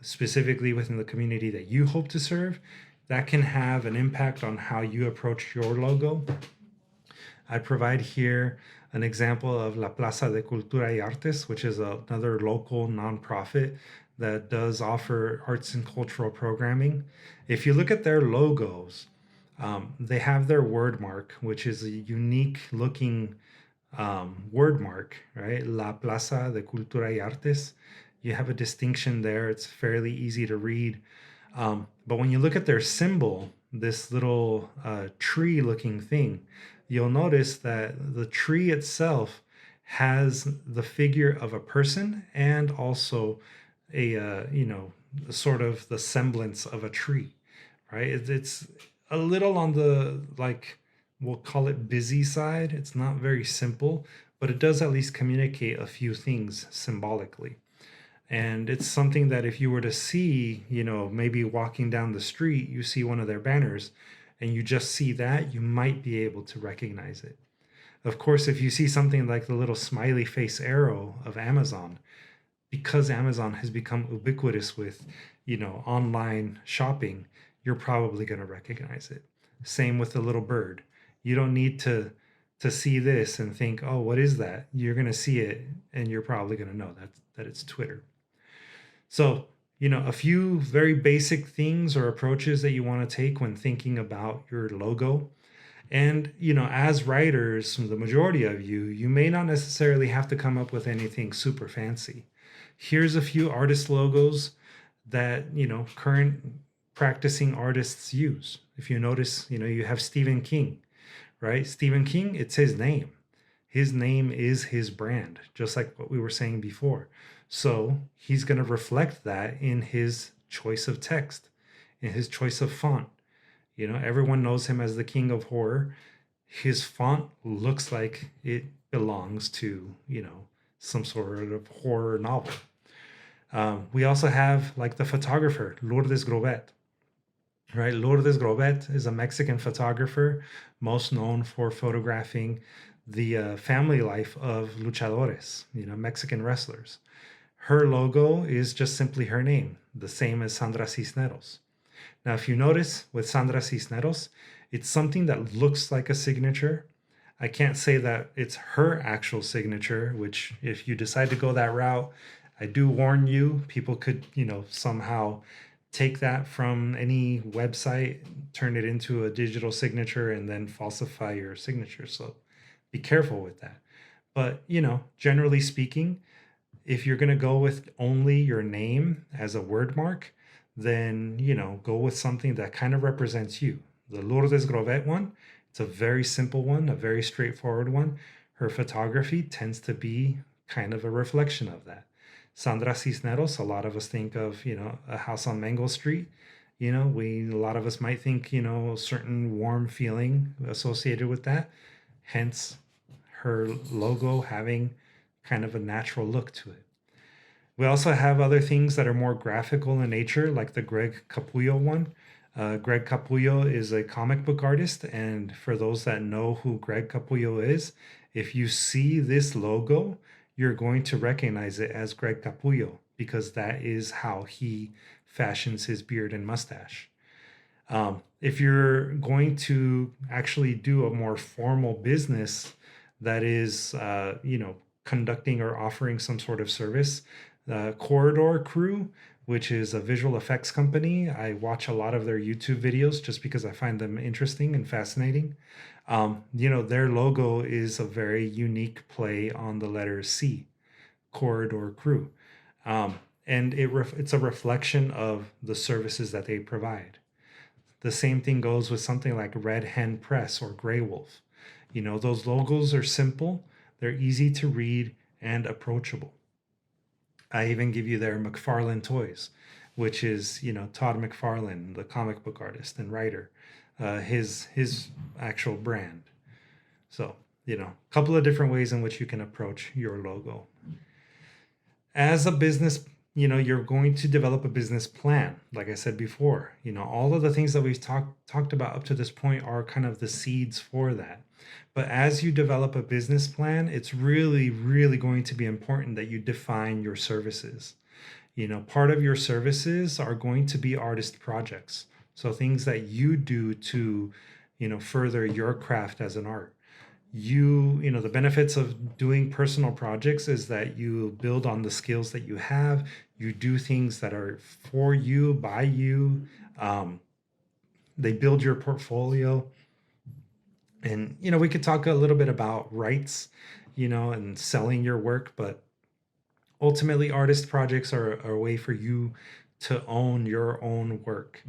specifically within the community that you hope to serve. That can have an impact on how you approach your logo. I provide here an example of La Plaza de Cultura y Artes, which is another local nonprofit that does offer arts and cultural programming. If you look at their logos, they have their word mark, which is a unique looking word mark, right? La Plaza de Cultura y Artes. You have a distinction there. It's fairly easy to read. But when you look at their symbol, this little tree looking thing, you'll notice that the tree itself has the figure of a person and also a sort of the semblance of a tree, right? It's a little on the, we'll call it busy side. It's not very simple, but it does at least communicate a few things symbolically. And it's something that if you were to see, maybe walking down the street, you see one of their banners and you just see that, you might be able to recognize it. Of course, if you see something like the little smiley face arrow of Amazon, because Amazon has become ubiquitous with, online shopping, you're probably going to recognize it. Same with the little bird. You don't need to see this and think, "Oh, what is that?" You're going to see it and you're probably going to know that it's Twitter. So, a few very basic things or approaches that you want to take when thinking about your logo. And, as writers, the majority of you may not necessarily have to come up with anything super fancy. Here's a few artist logos that, current practicing artists use. If you notice, you have Stephen King, right? Stephen King, it's his name. His name is his brand, just like what we were saying before. So he's going to reflect that in his choice of text, in his choice of font. Everyone knows him as the king of horror. His font looks like it belongs to, some sort of horror novel. We also have like the photographer, Lourdes Grobet, right? Lourdes Grobet is a Mexican photographer, most known for photographing the family life of luchadores, Mexican wrestlers. Her logo is just simply her name, the same as Sandra Cisneros. Now, if you notice with Sandra Cisneros, it's something that looks like a signature. I can't say that it's her actual signature, which if you decide to go that route, I do warn you, people could, somehow take that from any website, turn it into a digital signature, and then falsify your signature. So be careful with that. But, generally speaking, if you're going to go with only your name as a word mark, then, go with something that kind of represents you. The Lourdes Grobet one, it's a very simple one, a very straightforward one. Her photography tends to be kind of a reflection of that. Sandra Cisneros, a lot of us think of, a house on Mango Street. A lot of us might think, a certain warm feeling associated with that. Hence, her logo having kind of a natural look to it. We also have other things that are more graphical in nature, like the Greg Capullo one. Greg Capullo is a comic book artist, and for those that know who Greg Capullo is, if you see this logo, you're going to recognize it as Greg Capullo because that is how he fashions his beard and mustache. If you're going to actually do a more formal business that is, conducting or offering some sort of service, Corridor Crew, which is a visual effects company. I watch a lot of their YouTube videos just because I find them interesting and fascinating. Their logo is a very unique play on the letter C, Corridor Crew. And it's a reflection of the services that they provide. The same thing goes with something like Red Hen Press or Grey Wolf. Those logos are simple, they're easy to read and approachable. I even give you their McFarlane Toys, which is, Todd McFarlane, the comic book artist and writer, his actual brand. So, a couple of different ways in which you can approach your logo. As a business, you're going to develop a business plan. Like I said before, all of the things that we've talked about up to this point are kind of the seeds for that. But as you develop a business plan, it's really, really going to be important that you define your services. Part of your services are going to be artist projects. So things that you do to, further your craft as an art. The benefits of doing personal projects is that you build on the skills that you have. You do things that are for you, by you. They build your portfolio. And, we could talk a little bit about rights, and selling your work, but ultimately artist projects are a way for you to own your own work,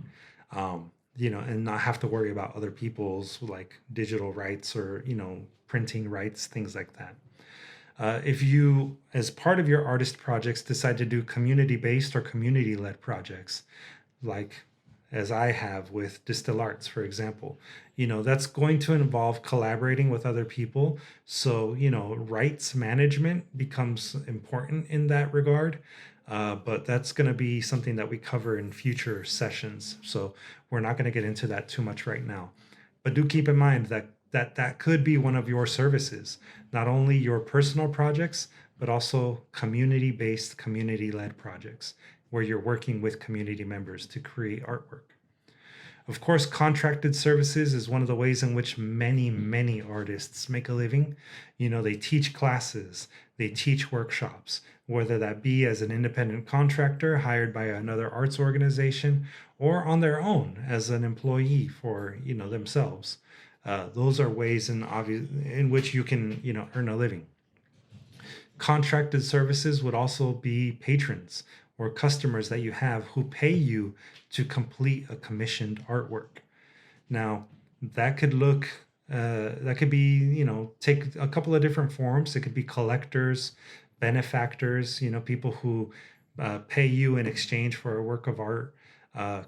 and not have to worry about other people's like digital rights or, printing rights, things like that. If you, as part of your artist projects, decide to do community-based or community-led projects, like as I have with DSTL Arts, for example, that's going to involve collaborating with other people. So, rights management becomes important in that regard. But that's going to be something that we cover in future sessions. So we're not going to get into that too much right now. But do keep in mind that that could be one of your services, not only your personal projects, but also community-based, community-led projects where you're working with community members to create artwork. Of course, contracted services is one of the ways in which many artists make a living. They teach classes, they teach workshops, whether that be as an independent contractor hired by another arts organization or on their own as an employee for, themselves. Those are ways in which you can, earn a living. Contracted services would also be patrons or customers that you have who pay you to complete a commissioned artwork. Now, that could be, take a couple of different forms. It could be collectors, benefactors, people who pay you in exchange for a work of art.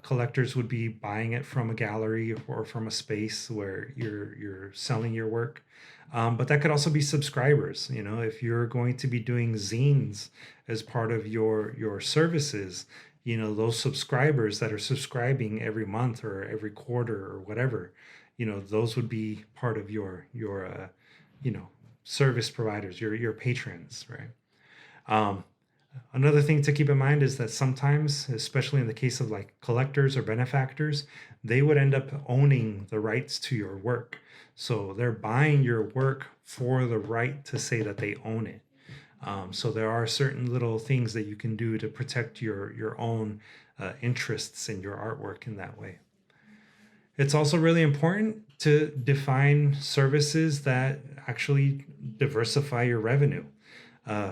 Collectors would be buying it from a gallery or from a space where you're selling your work. But that could also be subscribers. If you're going to be doing zines as part of your services, those subscribers that are subscribing every month or every quarter or whatever, those would be part of your service providers, your patrons, right? Another thing to keep in mind is that sometimes, especially in the case of like collectors or benefactors, they would end up owning the rights to your work. So they're buying your work for the right to say that they own it. So there are certain little things that you can do to protect your own interests in your artwork in that way. It's also really important to define services that actually diversify your revenue.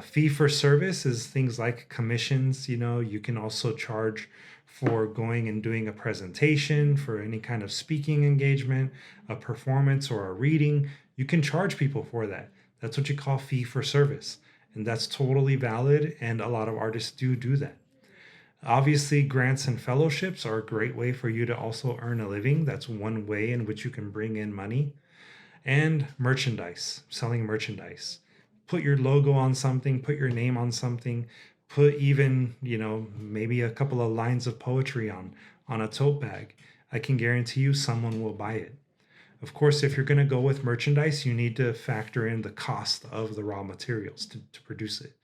Fee for service is things like commissions. You can also charge for going and doing a presentation, for any kind of speaking engagement, a performance, or a reading. You can charge people for that. That's what you call fee for service. And that's totally valid. And a lot of artists do that. Obviously, grants and fellowships are a great way for you to also earn a living. That's one way in which you can bring in money. And merchandise, selling merchandise. Put your logo on something, put your name on something, put even, maybe a couple of lines of poetry on a tote bag. I can guarantee you someone will buy it. Of course, if you're going to go with merchandise, you need to factor in the cost of the raw materials to produce it.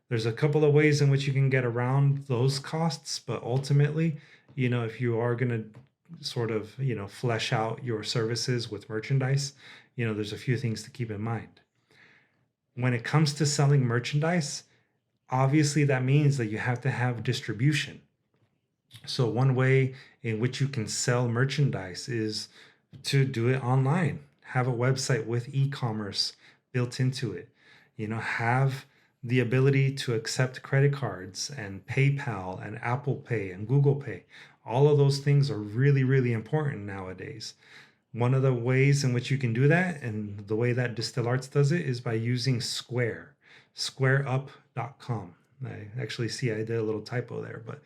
There's a couple of ways in which you can get around those costs, but ultimately, if you are going to sort of, flesh out your services with merchandise, there's a few things to keep in mind. When it comes to selling merchandise, obviously that means that you have to have distribution. So one way in which you can sell merchandise is to do it online. Have a website with e-commerce built into it. Have the ability to accept credit cards and PayPal and Apple Pay and Google Pay. All of those things are really, really important nowadays. One of the ways in which you can do that, and the way that DSTL Arts does it, is by using Square, squareup.com. I actually see I did a little typo there, but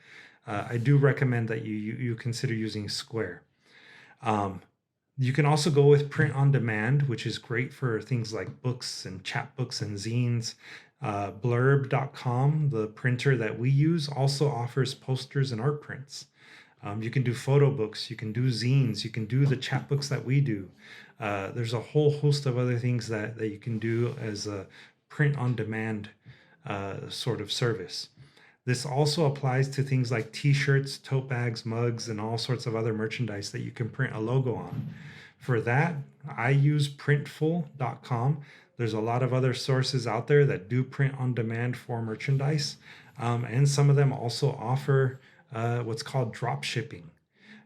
I do recommend that you consider using Square. You can also go with print on demand, which is great for things like books and chapbooks and zines. Blurb.com, the printer that we use, also offers posters and art prints. You can do photo books, you can do zines, you can do the chapbooks that we do. There's a whole host of other things that you can do as a print on demand sort of service. This also applies to things like t-shirts, tote bags, mugs, and all sorts of other merchandise that you can print a logo on. For that, I use printful.com. There's a lot of other sources out there that do print on demand for merchandise. And some of them also offer what's called drop shipping.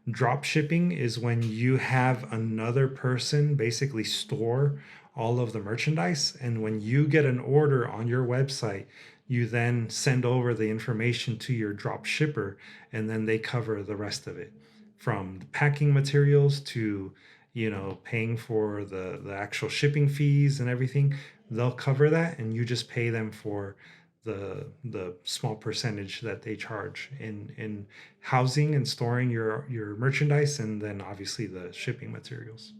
Drop shipping is when you have another person basically store all of the merchandise. And when you get an order on your website, you then send over the information to your drop shipper, and then they cover the rest of it, from the packing materials to paying for the actual shipping fees and everything. They'll cover that, and you just pay them for the small percentage that they charge in housing and storing your merchandise, and then obviously the shipping materials.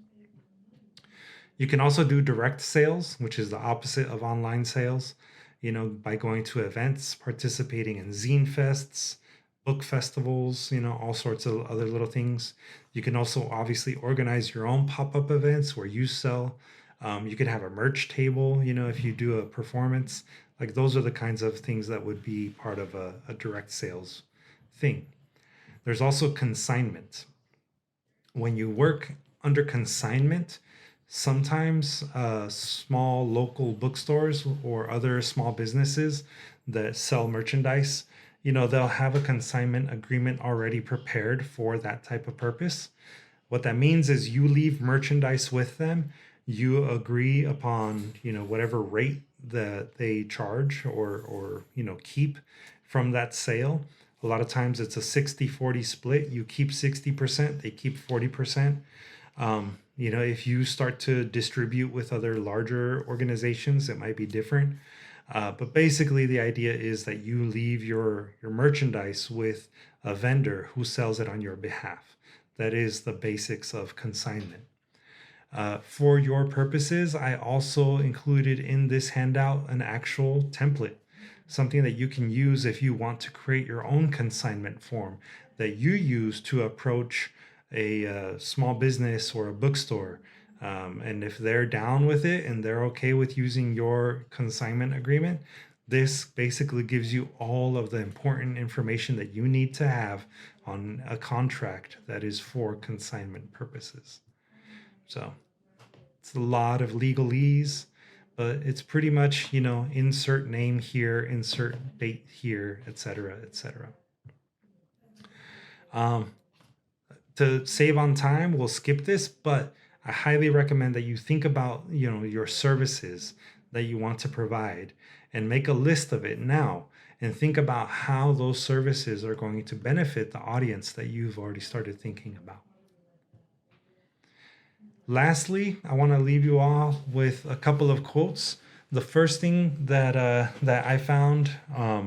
You can also do direct sales, which is the opposite of online sales, by going to events, participating in zine fests, book festivals, all sorts of other little things. You can also obviously organize your own pop-up events where you sell. You can have a merch table, if you do a performance. Like those are the kinds of things that would be part of a direct sales thing. There's also consignment. When you work under consignment, sometimes small local bookstores or other small businesses that sell merchandise, they'll have a consignment agreement already prepared for that type of purpose. What that means is you leave merchandise with them, you agree upon, whatever rate that they charge or keep from that sale. A lot of times it's a 60-40 split. You keep 60%, they keep 40%. If you start to distribute with other larger organizations, it might be different. But basically, the idea is that you leave your merchandise with a vendor who sells it on your behalf. That is the basics of consignment. For your purposes, I also included in this handout an actual template, something that you can use if you want to create your own consignment form that you use to approach a small business or a bookstore. And if they're down with it and they're okay with using your consignment agreement, this basically gives you all of the important information that you need to have on a contract that is for consignment purposes. So it's a lot of legalese, but it's pretty much, insert name here, insert date here, etc., etc. To save on time, we'll skip this, but I highly recommend that you think about, your services that you want to provide and make a list of it now and think about how those services are going to benefit the audience that you've already started thinking about. Lastly, I want to leave you all with a couple of quotes. The first thing that I found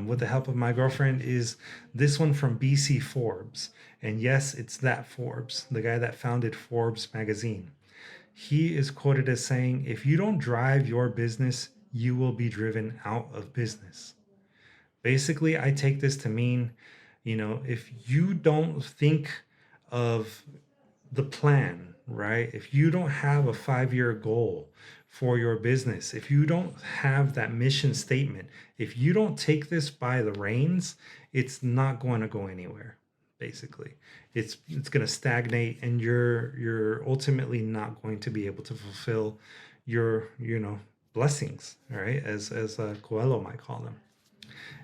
with the help of my girlfriend is this one from BC Forbes. And yes, it's that Forbes, the guy that founded Forbes magazine. He is quoted as saying, "If you don't drive your business, you will be driven out of business." Basically, I take this to mean, if you don't think of the plan, right? If you don't have a 5-year goal for your business, if you don't have that mission statement, if you don't take this by the reins, it's not going to go anywhere. Basically, it's going to stagnate, and you're ultimately not going to be able to fulfill your blessings, right? As Coelho might call them.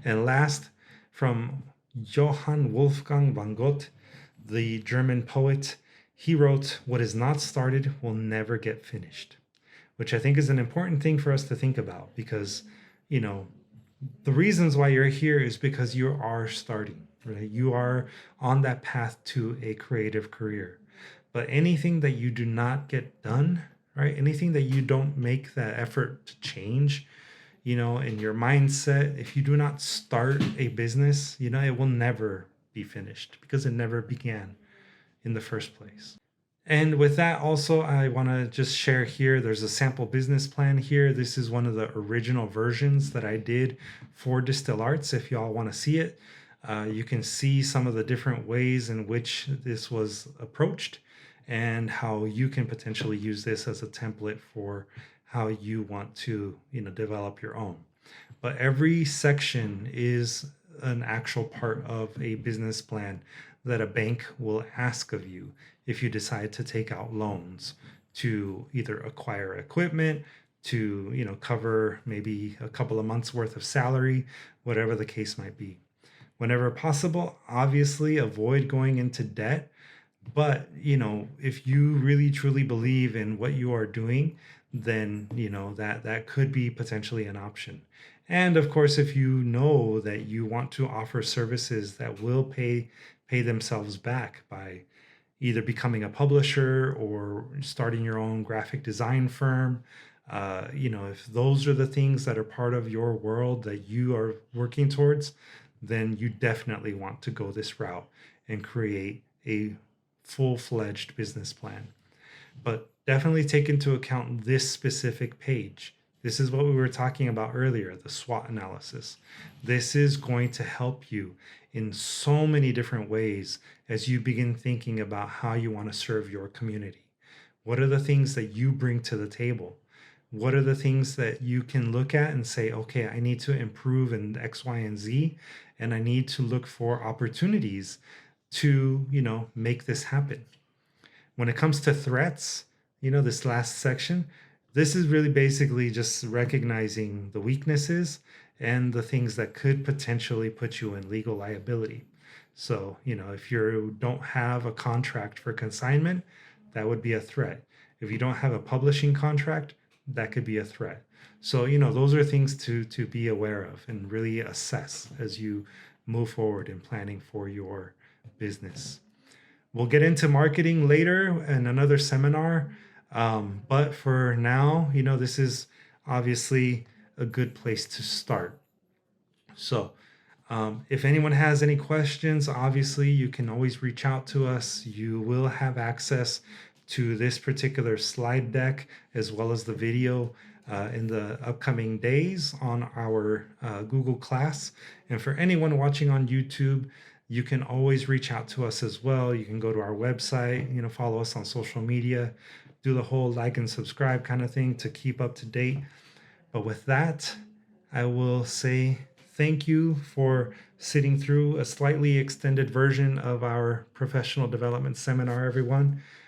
And last, from Johann Wolfgang von Goethe, the German poet, he wrote, "What is not started will never get finished," which I think is an important thing for us to think about, because, the reasons why you're here is because you are starting, right? You are on that path to a creative career. But anything that you do not get done, right? Anything that you don't make that effort to change, in your mindset, if you do not start a business, it will never be finished because it never began in the first place. And with that, also, I want to just share here, there's a sample business plan here. This is one of the original versions that I did for DSTL Arts. If y'all want to see it, you can see some of the different ways in which this was approached and how you can potentially use this as a template for how you want to, develop your own. But every section is an actual part of a business plan that a bank will ask of you if you decide to take out loans to either acquire equipment, to cover maybe a couple of months worth of salary, whatever the case might be. Whenever possible, obviously avoid going into debt. But if you really truly believe in what you are doing, then that could be potentially an option. And of course, if you know that you want to offer services that will pay themselves back by either becoming a publisher or starting your own graphic design firm, if those are the things that are part of your world that you are working towards, then you definitely want to go this route and create a full-fledged business plan. But definitely take into account this specific page. This is what we were talking about earlier, the SWOT analysis. This is going to help you in so many different ways as you begin thinking about how you want to serve your community. What are the things that you bring to the table? What are the things that you can look at and say, okay, I need to improve in X, Y, and Z, and I need to look for opportunities to, make this happen. When it comes to threats, this last section, this is really basically just recognizing the weaknesses and the things that could potentially put you in legal liability. So, if you don't have a contract for consignment, that would be a threat. If you don't have a publishing contract, that could be a threat. So, those are things to be aware of and really assess as you move forward in planning for your business. We'll get into marketing later in another seminar. But for now, this is obviously a good place to start. So if anyone has any questions, obviously you can always reach out to us. You will have access to this particular slide deck as well as the video in the upcoming days on our Google Class. And for anyone watching on YouTube, you can always reach out to us as well. You can go to our website, follow us on social media, do the whole like and subscribe kind of thing to keep up to date. But with that, I will say thank you for sitting through a slightly extended version of our professional development seminar, everyone.